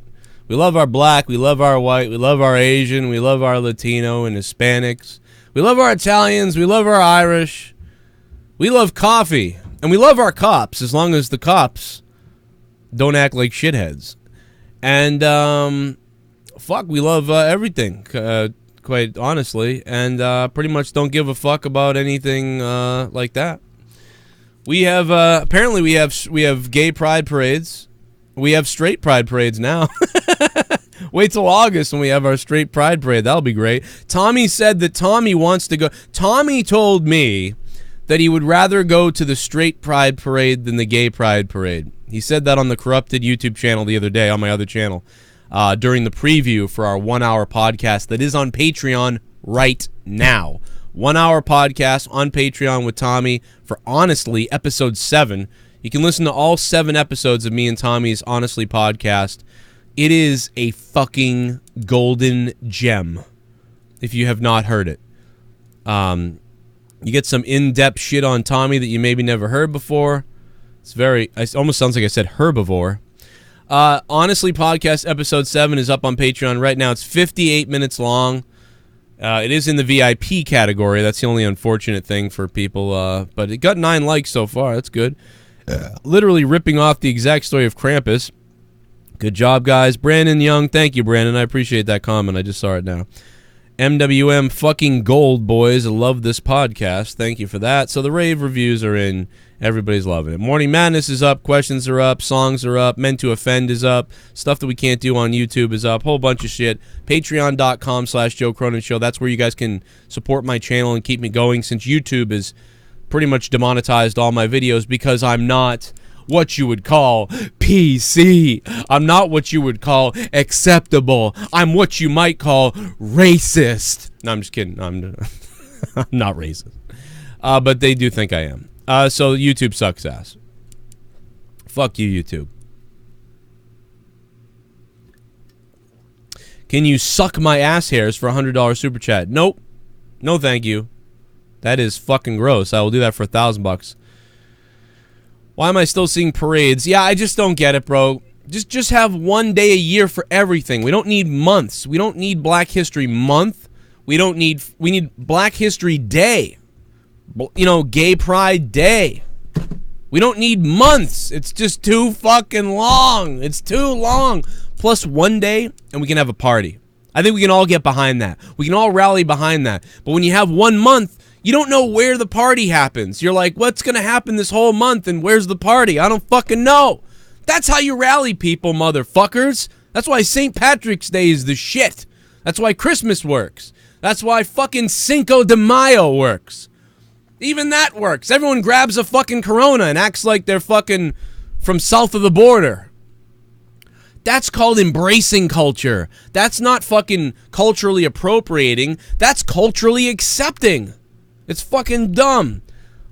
D: we love our black, we love our white, we love our Asian, we love our Latino and Hispanics, we love our Italians, we love our Irish, we love coffee, and we love our cops as long as the cops don't act like shitheads. And, fuck, we love everything, quite honestly, and pretty much don't give a fuck about anything like that. We have apparently we have gay pride parades. We have straight pride parades now. Wait till August when we have our straight pride parade. That'll be great. Tommy said that Tommy wants to go. Tommy told me that he would rather go to the straight pride parade than the gay pride parade. He said that on the Corrupted YouTube channel the other day, on my other channel, during the preview for our 1 hour podcast that is on Patreon right now. 1 hour podcast on Patreon with Tommy for Honestly, episode 7. You can listen to all 7 episodes of me and Tommy's Honestly podcast. It is a fucking golden gem, if you have not heard it. You get some in-depth shit on Tommy that you maybe never heard before. It almost sounds like I said herbivore. Honestly podcast episode 7 is up on Patreon right now. It's 58 minutes long. It is in the VIP category. That's the only unfortunate thing for people. But it got 9 likes so far. That's good. Literally ripping off the exact story of Krampus. Good job, guys. Brandon Young. Thank you, Brandon. I appreciate that comment. I just saw it now. MWM fucking gold, boys. I love this podcast. Thank you for that. So the rave reviews are in. Everybody's loving it. Morning Madness is up. Questions are up. Songs are up. Meant to Offend is up. Stuff that we can't do on YouTube is up. Whole bunch of shit. Patreon.com/Joe Cronin Show. That's where you guys can support my channel and keep me going, since YouTube is pretty much demonetized all my videos because I'm not what you would call PC. I'm not what you would call acceptable. I'm what you might call racist. No, I'm just kidding. I'm not racist. But they do think I am. So YouTube sucks ass. Fuck you, YouTube. Can you suck my ass hairs for $100 super chat? Nope. No, thank you. That is fucking gross. I will do that for $1,000. Why am I still seeing parades? Yeah, I just don't get it, bro. Just have one day a year for everything. We don't need months. We don't need Black History Month. We need Black History Day. You know, Gay Pride Day. We don't need months. It's just too fucking long. It's too long. Plus one day, and we can have a party. I think we can all get behind that. We can all rally behind that. But when you have 1 month, you don't know where the party happens. You're like, what's going to happen this whole month, and where's the party? I don't fucking know. That's how you rally people, motherfuckers. That's why St. Patrick's Day is the shit. That's why Christmas works. That's why fucking Cinco de Mayo works. Even that works. Everyone grabs a fucking Corona and acts like they're fucking from south of the border. That's called embracing culture. That's not fucking culturally appropriating. That's culturally accepting. It's fucking dumb.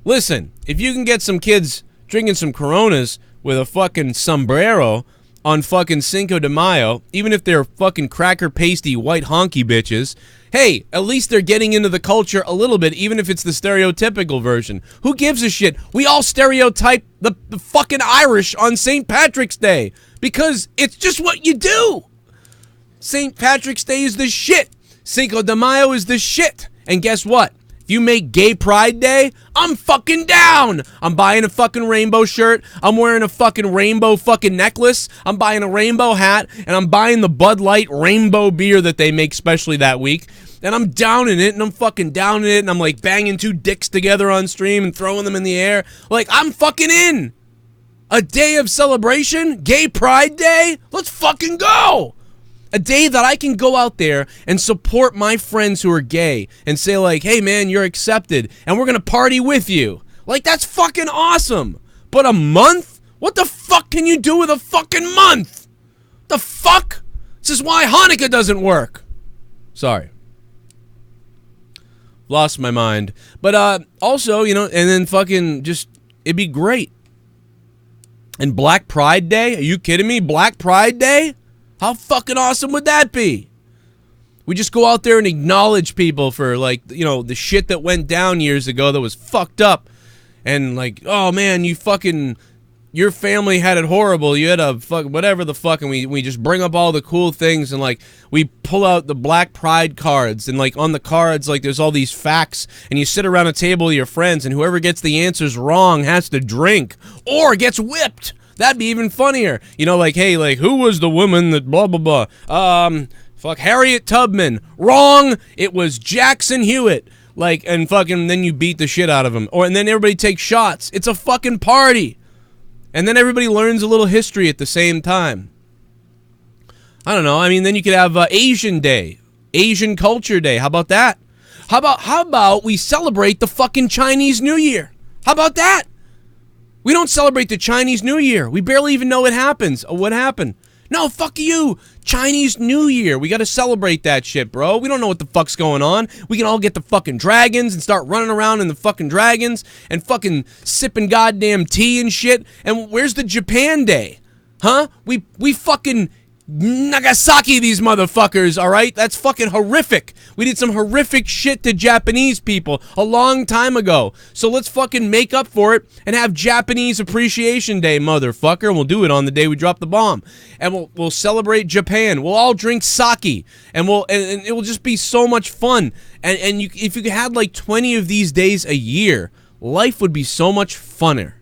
D: Listen, if you can get some kids drinking some Coronas with a fucking sombrero on fucking Cinco de Mayo, even if they're fucking cracker pasty white honky bitches, hey, at least they're getting into the culture a little bit, even if it's the stereotypical version. Who gives a shit? We all stereotype the fucking Irish on St. Patrick's Day because it's just what you do. St. Patrick's Day is the shit. Cinco de Mayo is the shit. And guess what? If you make Gay Pride Day, I'm fucking down. I'm buying a fucking rainbow shirt. I'm wearing a fucking rainbow fucking necklace. I'm buying a rainbow hat. And I'm buying the Bud Light rainbow beer that they make specially that week. And I'm down in it, and I'm fucking down in it, and I'm like banging two dicks together on stream and throwing them in the air. Like, I'm fucking in. A day of celebration? Gay Pride Day? Let's fucking go. A day that I can go out there and support my friends who are gay and say like, hey man, you're accepted and we're gonna party with you. Like, that's fucking awesome. But a month? What the fuck can you do with a fucking month? The fuck? This is why Hanukkah doesn't work. Sorry. Lost my mind. But also, you know, and then fucking just, it'd be great. And Black Pride Day? Are you kidding me? Black Pride Day? How fucking awesome would that be? We just go out there and acknowledge people for, like, you know, the shit that went down years ago that was fucked up. And, like, oh, man, you fucking, your family had it horrible. You had a fuck, whatever the fuck. And we just bring up all the cool things. And, like, we pull out the Black Pride cards. And, like, on the cards, like, there's all these facts. And you sit around a table with your friends. And whoever gets the answers wrong has to drink. Or gets whipped. That'd be even funnier. You know, like, hey, like, who was the woman that blah, blah, blah? Fuck, Harriet Tubman. Wrong. It was Jackson Hewitt. Like, and fucking, then you beat the shit out of him. And then everybody takes shots. It's a fucking party. And then everybody learns a little history at the same time. I don't know. I mean, then you could have Asian Day. Asian Culture Day. How about that? How about we celebrate the fucking Chinese New Year? How about that? We don't celebrate the Chinese New Year. We barely even know it happens. What happened? No, fuck you. Chinese New Year. We got to celebrate that shit, bro. We don't know what the fuck's going on. We can all get the fucking dragons and start running around in the fucking dragons and fucking sipping goddamn tea and shit. And where's the Japan Day? Huh? We fucking Nagasaki these motherfuckers, alright? That's fucking horrific. We did some horrific shit to Japanese people a long time ago. So let's fucking make up for it and have Japanese Appreciation Day, motherfucker. And we'll do it on the day we drop the bomb. And we'll celebrate Japan. We'll all drink sake. And and it will just be so much fun. And if you had like 20 of these days a year, life would be so much funner.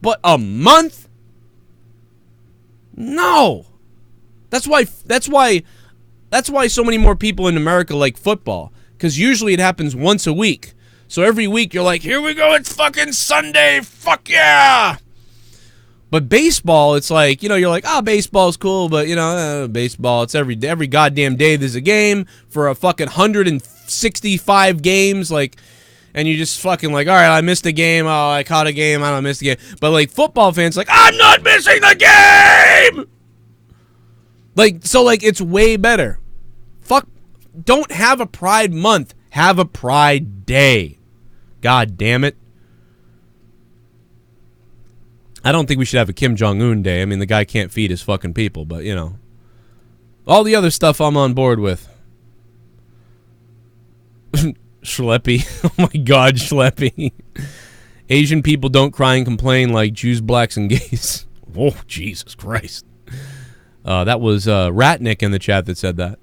D: But a month? No. That's why so many more people in America like football, because usually it happens once a week. So every week you're like, here we go, it's fucking Sunday, fuck yeah! But baseball, it's like, you know, you're like, oh, baseball's cool, but, you know, baseball, it's every goddamn day there's a game for a fucking 165 games, like, and you just fucking like, all right, I missed a game, oh, I caught a game, I don't miss the game. But, like, football fans, like, I'm not missing the game! Like, so, like, it's way better. Fuck, don't have a Pride Month. Have a Pride Day. God damn it. I don't think we should have a Kim Jong-un Day. I mean, the guy can't feed his fucking people, but, you know. All the other stuff I'm on board with. Schleppy. Oh, my God, Schleppy. Asian people don't cry and complain like Jews, blacks, and gays. Oh, Jesus Christ. That was Ratnick in the chat that said that.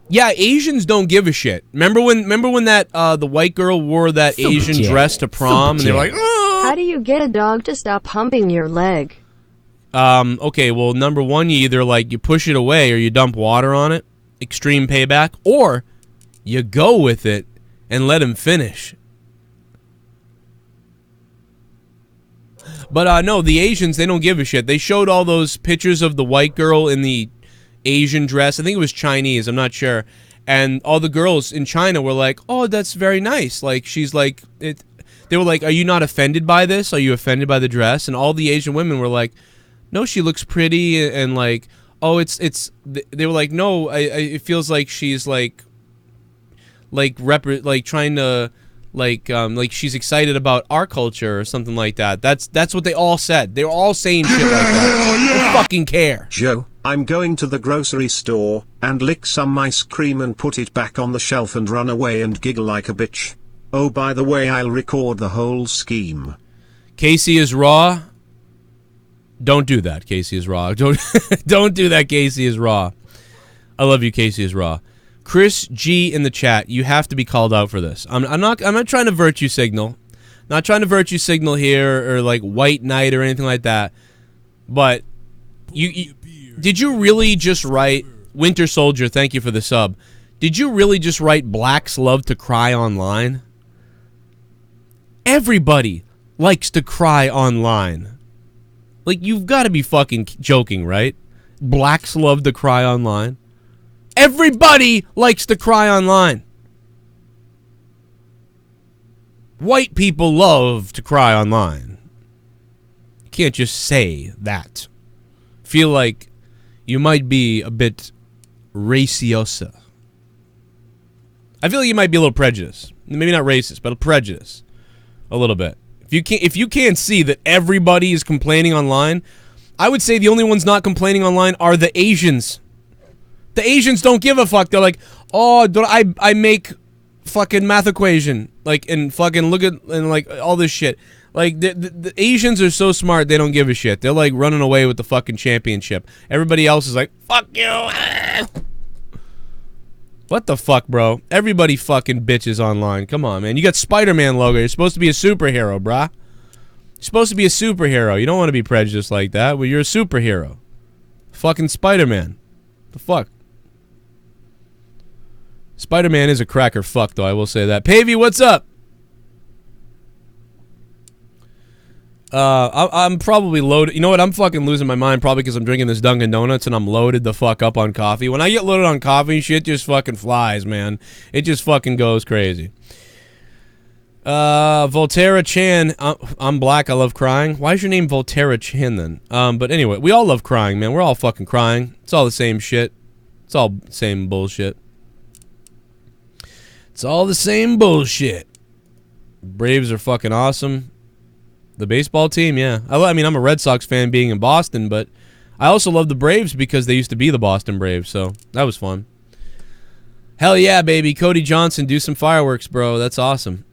D: Yeah, Asians don't give a shit. Remember when that the white girl wore that Asian dress to prom, and they were like, oh!
H: How do you get a dog to stop humping your leg?
D: Okay, well, number one, you either like you push it away or you dump water on it, extreme payback, or you go with it and let him finish. But no, the Asians, they don't give a shit. They showed all those pictures of the white girl in the Asian dress. I think it was Chinese, I'm not sure. And all the girls in China were like, oh, that's very nice. Like, she's like, they were like, are you not offended by this? Are you offended by the dress? And all the Asian women were like, no, she looks pretty. And like, oh, they were like, no, it feels like she's like trying to, like she's excited about our culture or something like that. That's what they all said. They were all saying shit like that. Who fucking care?
M: Joe, I'm going to the grocery store and lick some ice cream and put it back on the shelf and run away and giggle like a bitch. Oh, by the way, I'll record the whole scheme.
D: Casey is raw. Don't do that. Casey is raw. Don't do that. Casey is raw. I love you, Casey is raw. Chris G in the chat, you have to be called out for this. I'm not trying to virtue signal. Not trying to virtue signal here or like white knight or anything like that. But you did you really just write Winter Soldier, thank you for the sub. Did you really just write blacks love to cry online? Everybody likes to cry online. Like, you've got to be fucking joking, right? Blacks love to cry online. Everybody likes to cry online. White people love to cry online. You can't just say that. Feel like you might be a bit raciosa. I feel like you might be a little prejudiced. Maybe not racist, but a prejudice. A little bit. If you can't see that everybody is complaining online, I would say the only ones not complaining online are the Asians. The Asians don't give a fuck. They're like, oh, I make fucking math equation, like, and fucking look at, and like all this shit. Like, the Asians are so smart, they don't give a shit. They're like running away with the fucking championship. Everybody else is like, fuck you. What the fuck, bro? Everybody fucking bitches online. Come on, man. You got Spider-Man logo. You're supposed to be a superhero, brah. You're supposed to be a superhero. You don't want to be prejudiced like that. Well, you're a superhero. Fucking Spider-Man. The fuck? Spider-Man is a cracker fuck, though. I will say that. Pavey, what's up? I'm probably loaded. You know what? I'm fucking losing my mind probably because I'm drinking this Dunkin' Donuts and I'm loaded the fuck up on coffee. When I get loaded on coffee, shit just fucking flies, man. It just fucking goes crazy. Volterra Chan. I'm black. I love crying. Why is your name Volterra Chan then? But anyway, we all love crying, man. We're all fucking crying. It's all the same shit. It's all the same bullshit. It's all the same bullshit. Braves are fucking awesome. The baseball team, yeah. I mean, I'm a Red Sox fan being in Boston, but I also love the Braves because they used to be the Boston Braves, so that was fun. Hell yeah, baby. Cody Johnson, do some fireworks, bro. That's awesome.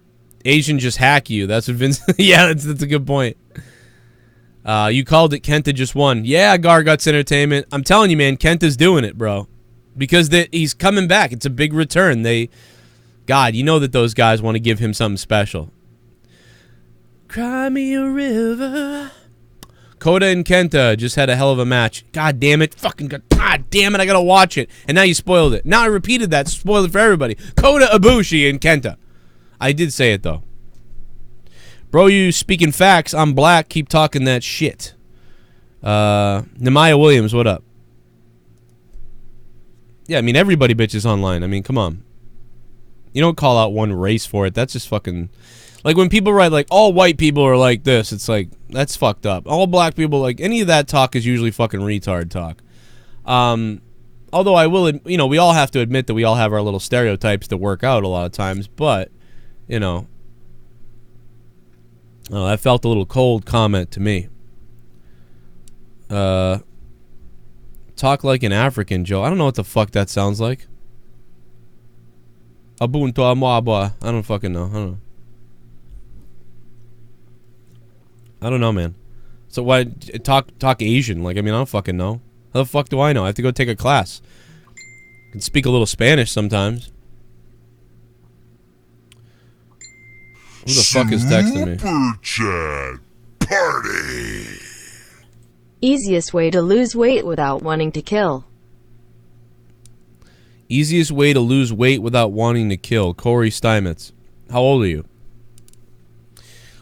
D: Asian just hack you. That's what Vince... yeah, that's a good point. You called it. Kenta just won. Yeah, Garguts Entertainment. I'm telling you, man, Kenta's doing it, bro. Because he's coming back. It's a big return. God, you know that those guys want to give him something special. Cry me a river. Coda and Kenta just had a hell of a match. God damn it. God damn it. I gotta watch it. And now you spoiled it. Now I repeated that. Spoiled it for everybody. Coda Ibushi and Kenta. I did say it, though. Bro, you speaking facts. I'm black. Keep talking that shit. Nemaya Williams, what up? Yeah, I mean, everybody bitches online. I mean, come on. You don't call out one race for it. That's just fucking... Like, when people write, like, all white people are like this, it's like, that's fucked up. All black people, like, any of that talk is usually fucking retard talk. Although I will, you know, we all have to admit that we all have our little stereotypes that work out a lot of times, but, you know. Oh, that felt a little cold comment to me. Talk like an African, Joe. I don't know what the fuck that sounds like. Ubuntu Amwaba. I don't fucking know. I don't know, man. So why talk Asian? Like, I mean, I don't fucking know. How the fuck do I know? I have to go take a class. I can speak a little Spanish sometimes. Who the fuck is texting me?
F: Super Chat Party.
H: Easiest way to lose weight without wanting to kill.
D: Easiest way to lose weight without wanting to kill. Corey Steinmetz. How old are you?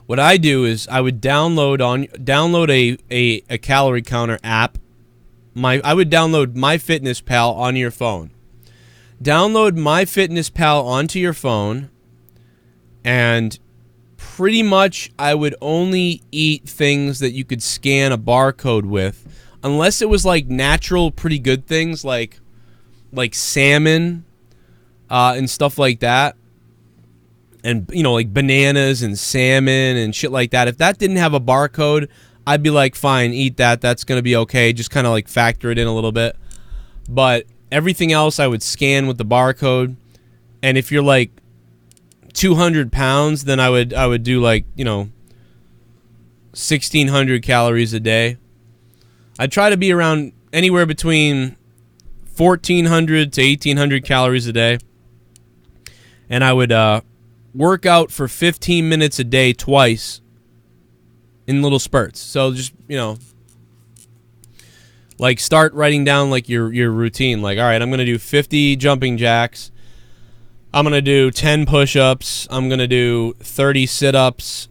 D: What I do is I would download a calorie counter app. I would download MyFitnessPal on your phone. Download MyFitnessPal onto your phone, and pretty much I would only eat things that you could scan a barcode with, unless it was like natural, pretty good things like salmon and stuff like that. And, you know, like bananas and salmon and shit like that. If that didn't have a barcode, I'd be like, fine, eat that. That's going to be okay. Just kind of like factor it in a little bit. But everything else I would scan with the barcode. And if you're like 200 pounds, then I would do like, you know, 1,600 calories a day. I'd try to be around anywhere between 1,400 to 1,800 calories a day. And I would work out for 15 minutes a day twice in little spurts. So just, like start writing down like your routine. Like, all right, I'm going to do 50 jumping jacks. I'm going to do 10 push-ups. I'm going to do 30 sit-ups.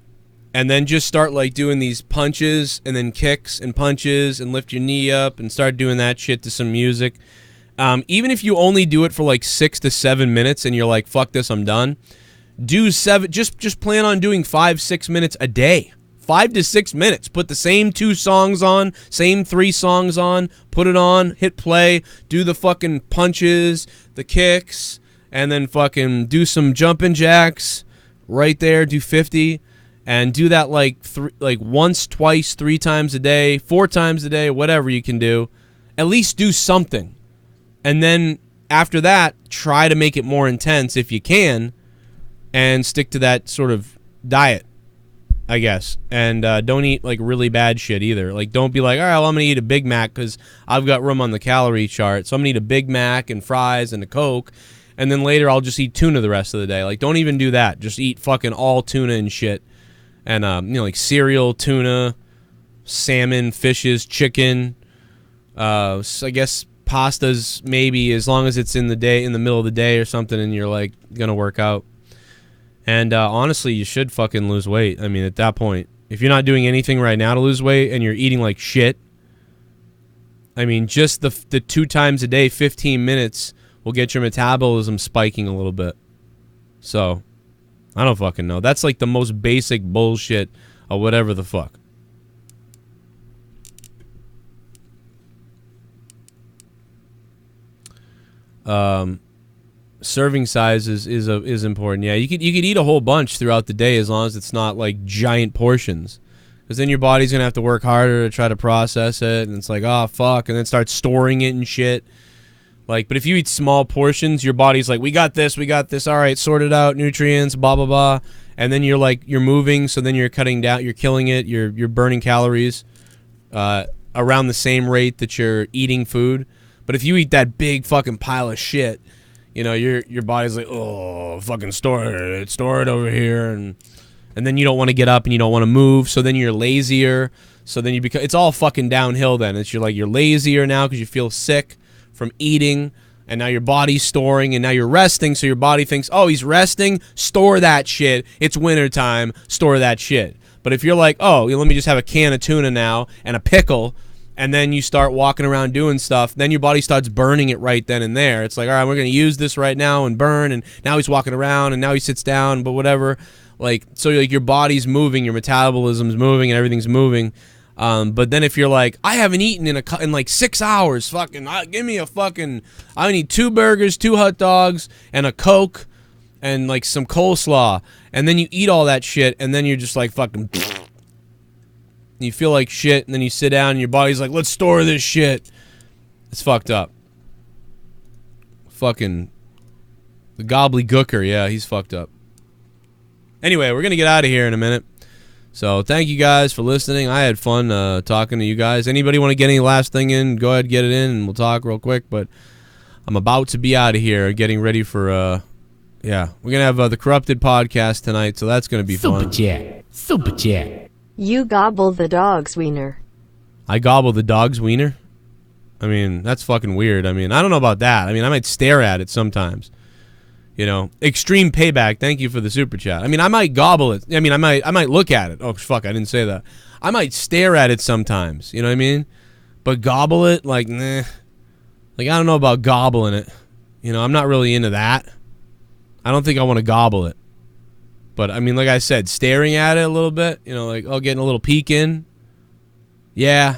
D: And then just start like doing these punches and then kicks and punches and lift your knee up and start doing that shit to some music. Even if you only do it for like 6 to 7 minutes and you're like, fuck this, I'm done. Do 7, just plan on doing 5-6 minutes a day. 5 to 6 minutes. Put the same 2 songs on, same 3 songs on, put it on, hit play, do the fucking punches, the kicks, and then fucking do some jumping jacks right there, do 50. And do that like once, twice, 3 times a day, 4 times a day, whatever you can do. At least do something. And then after that, try to make it more intense if you can. And stick to that sort of diet, I guess. And don't eat like really bad shit either. Like don't be like, all right, well, I'm going to eat a Big Mac because I've got room on the calorie chart. So I'm going to eat a Big Mac and fries and a Coke. And then later I'll just eat tuna the rest of the day. Like don't even do that. Just eat fucking all tuna and shit. And, like cereal, tuna, salmon, fishes, chicken. So I guess pastas maybe as long as it's in the middle of the day or something and you're, like, going to work out. And, honestly, you should fucking lose weight. I mean, at that point. If you're not doing anything right now to lose weight and you're eating like shit, I mean, just the 2 times a day, 15 minutes will get your metabolism spiking a little bit. So I don't fucking know. That's like the most basic bullshit of whatever the fuck. Serving size is important. Yeah, you could eat a whole bunch throughout the day as long as it's not like giant portions. Because then your body's going to have to work harder to try to process it. And it's like, oh, fuck. And then start storing it and shit. Like, but if you eat small portions, your body's like, we got this. All right, sort it out, nutrients, blah, blah, blah. And then you're like, you're moving, so then you're cutting down, you're killing it, you're burning calories around the same rate that you're eating food. But if you eat that big fucking pile of shit, your body's like, oh, fucking store it over here. And then you don't want to get up and you don't want to move, so then you're lazier. So then it's all fucking downhill then. You're lazier now because you feel sick from eating, and now your body's storing, and now you're resting, so your body thinks, oh, he's resting, store that shit, it's wintertime, store that shit. But if you're like, oh, let me just have a can of tuna now and a pickle, and then you start walking around doing stuff, then your body starts burning it right then and there. It's like, all right, we're going to use this right now and burn, and now he's walking around, and now he sits down, but whatever. Like, so like your body's moving, your metabolism's moving, and everything's moving. But then if you're like, I haven't eaten in like 6 hours, fucking, give me a fucking, I need 2 burgers, 2 hot dogs, and a Coke, and like some coleslaw, and then you eat all that shit, and then you're just like fucking, you feel like shit, and then you sit down, and your body's like, let's store this shit. It's fucked up. Fucking, the gobbledygooker, yeah, he's fucked up. Anyway, we're gonna get out of here in a minute. So thank you guys for listening. I had fun talking to you guys. Anybody want to get any last thing in, go ahead, get it in, and we'll talk real quick. But I'm about to be out of here, getting ready for, we're going to have the Corrupted podcast tonight, so that's going to be fun.
H: Super chat. You gobble the dog's wiener.
D: I gobble the dog's wiener? I mean, that's fucking weird. I mean, I don't know about that. I mean, I might stare at it sometimes. Extreme Payback, thank you for the super chat. I mean, I might gobble it. I mean, I might look at it. Oh, fuck, I didn't say that. I might stare at it sometimes, you know what I mean? But gobble it, like, nah. Like, I don't know about gobbling it. I'm not really into that. I don't think I want to gobble it. But, I mean, like I said, staring at it a little bit, like, oh, getting a little peek in. Yeah.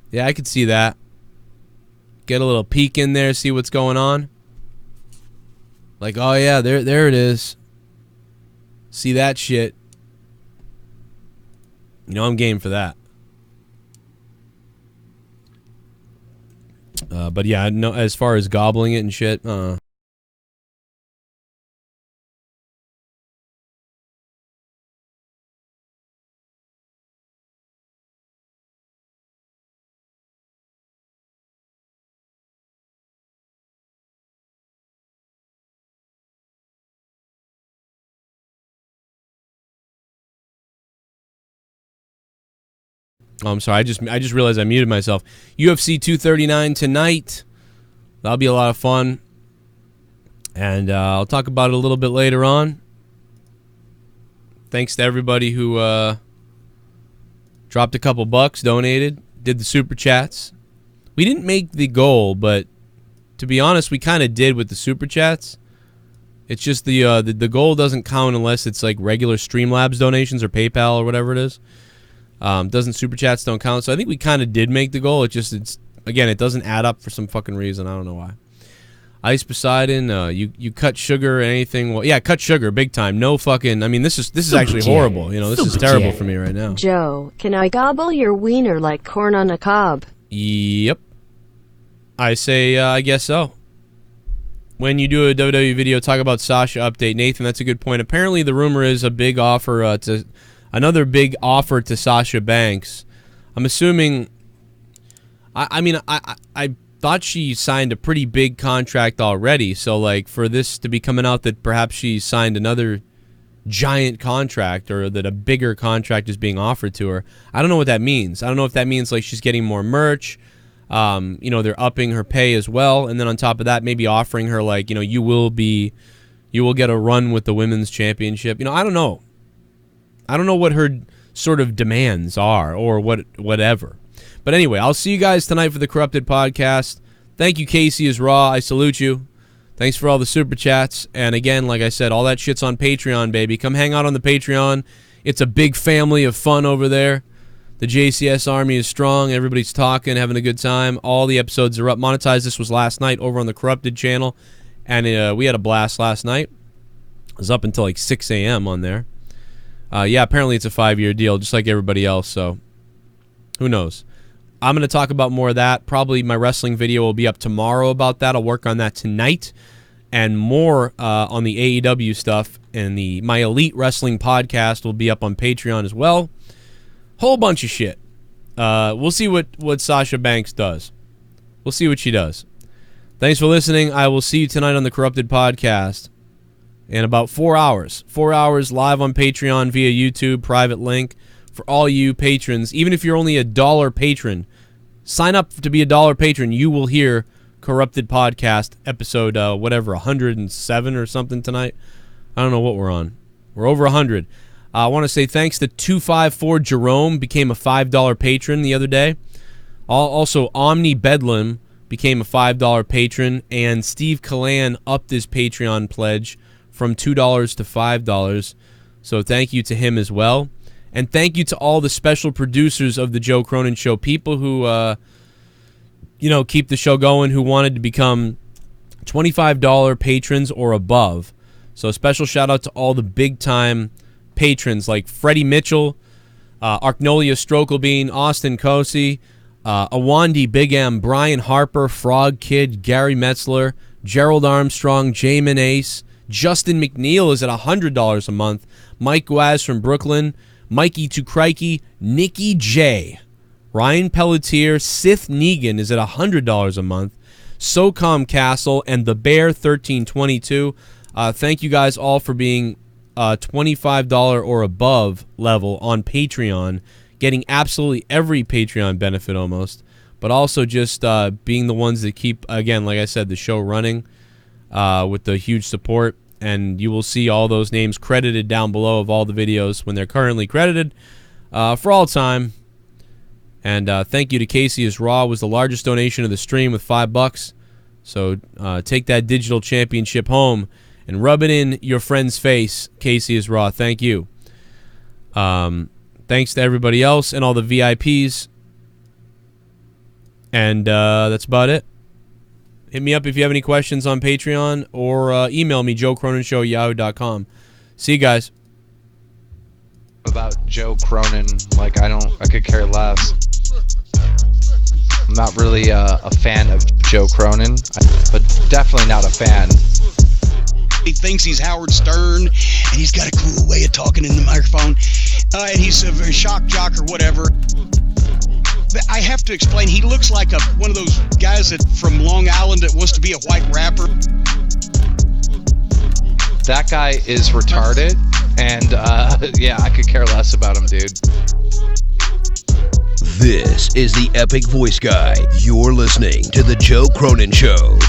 D: Yeah, I could see that. Get a little peek in there, see what's going on. Like, oh yeah, there it is. See that shit. I'm game for that. But yeah, no, as far as gobbling it and shit, Oh, I'm sorry. I just realized I muted myself. UFC 239 tonight. That'll be a lot of fun. And I'll talk about it a little bit later on. Thanks to everybody who dropped a couple bucks, donated, did the super chats. We didn't make the goal, but to be honest, we kind of did with the super chats. It's just the goal doesn't count unless it's like regular Streamlabs donations or PayPal or whatever it is. Doesn't super chats don't count. So I think we kind of did make the goal. It's again, it doesn't add up for some fucking reason. I don't know why. Ice Poseidon, you cut sugar or anything? Well, yeah, cut sugar big time. No fucking. I mean, this is actually horrible. You know, this is terrible for me right now.
H: Joe, can I gobble your wiener like corn on a cob?
D: Yep. I say, I guess so. When you do a WWE video, talk about Sasha update. Nathan, that's a good point. Apparently, the rumor is a big offer another big offer to Sasha Banks. I'm assuming. I thought she signed a pretty big contract already. So, like, for this to be coming out that perhaps she signed another giant contract or that a bigger contract is being offered to her, I don't know what that means. I don't know if that means like she's getting more merch. You know, they're upping her pay as well, and then on top of that, maybe offering her like, you know, you will get a run with the women's championship. You know, I don't know. I don't know what her sort of demands are or whatever. But anyway, I'll see you guys tonight for the Corrupted Podcast. Thank you, Casey is Raw. I salute you. Thanks for all the super chats. And again, like I said, all that shit's on Patreon, baby. Come hang out on the Patreon. It's a big family of fun over there. The JCS Army is strong. Everybody's talking, having a good time. All the episodes are up. Monetized. This was last night over on the Corrupted channel. And we had a blast last night. It was up until like 6 a.m. on there. Yeah, apparently it's a 5-year deal, just like everybody else. So who knows? I'm going to talk about more of that. Probably my wrestling video will be up tomorrow about that. I'll work on that tonight. And more on the AEW stuff. And my Elite Wrestling podcast will be up on Patreon as well. Whole bunch of shit. We'll see what Sasha Banks does. We'll see what she does. Thanks for listening. I will see you tonight on the Corrupted Podcast in about 4 hours. 4 hours live on Patreon via YouTube, private link. For all you patrons, even if you're only a $1 patron, sign up to be a $1 patron. You will hear Corrupted Podcast episode, 107 or something tonight. I don't know what we're on. We're over 100. I want to say thanks to 254 Jerome, became a $5 patron the other day. Also, Omni Bedlam became a $5 patron, and Steve Calan upped his Patreon pledge from $2 to $5. So thank you to him as well. And thank you to all the special producers of the Joe Cronin Show, people who, keep the show going, who wanted to become $25 patrons or above. So a special shout out to all the big-time patrons like Freddie Mitchell, Arknolia Strokelbean, Austin Caucci, Awonddy Big M, Brian Harper, Frog Kid, Gary Metzler, Gerald Armstrong, JayyMenAce, Justin McNeil is at $100 a month, Mike Gwaz from Brooklyn, Mikey to Crikey, NickY J, Ryan Pelletier, SithNegan is at $100 a month, SoCom Kastle, and the Bear 1322. Thank you guys all for being $25 or above level on Patreon, getting absolutely every Patreon benefit almost, but also just being the ones that keep, again, like I said, the show running with the huge support. And you will see all those names credited down below of all the videos when they're currently credited for all time. And thank you to Casey is Raw, was the largest donation of the stream with $5. So take that digital championship home and rub it in your friend's face. Casey is Raw. Thank you. Thanks to everybody else and all the VIPs. And that's about it. Hit me up if you have any questions on Patreon or email me, joecroninshow@yahoo.com. See you guys.
A: About Joe Cronin, like I could care less. I'm not really a fan of Joe Cronin, but definitely not a fan.
B: He thinks he's Howard Stern, and he's got a cool way of talking in the microphone, and he's a very shock jock or whatever. I have to explain, he looks like one of those guys from Long Island that wants to be a white rapper.
A: That guy is retarded, and yeah, I could care less about him, dude.
C: This is the Epic Voice Guy. You're listening to The Joe Cronin Show.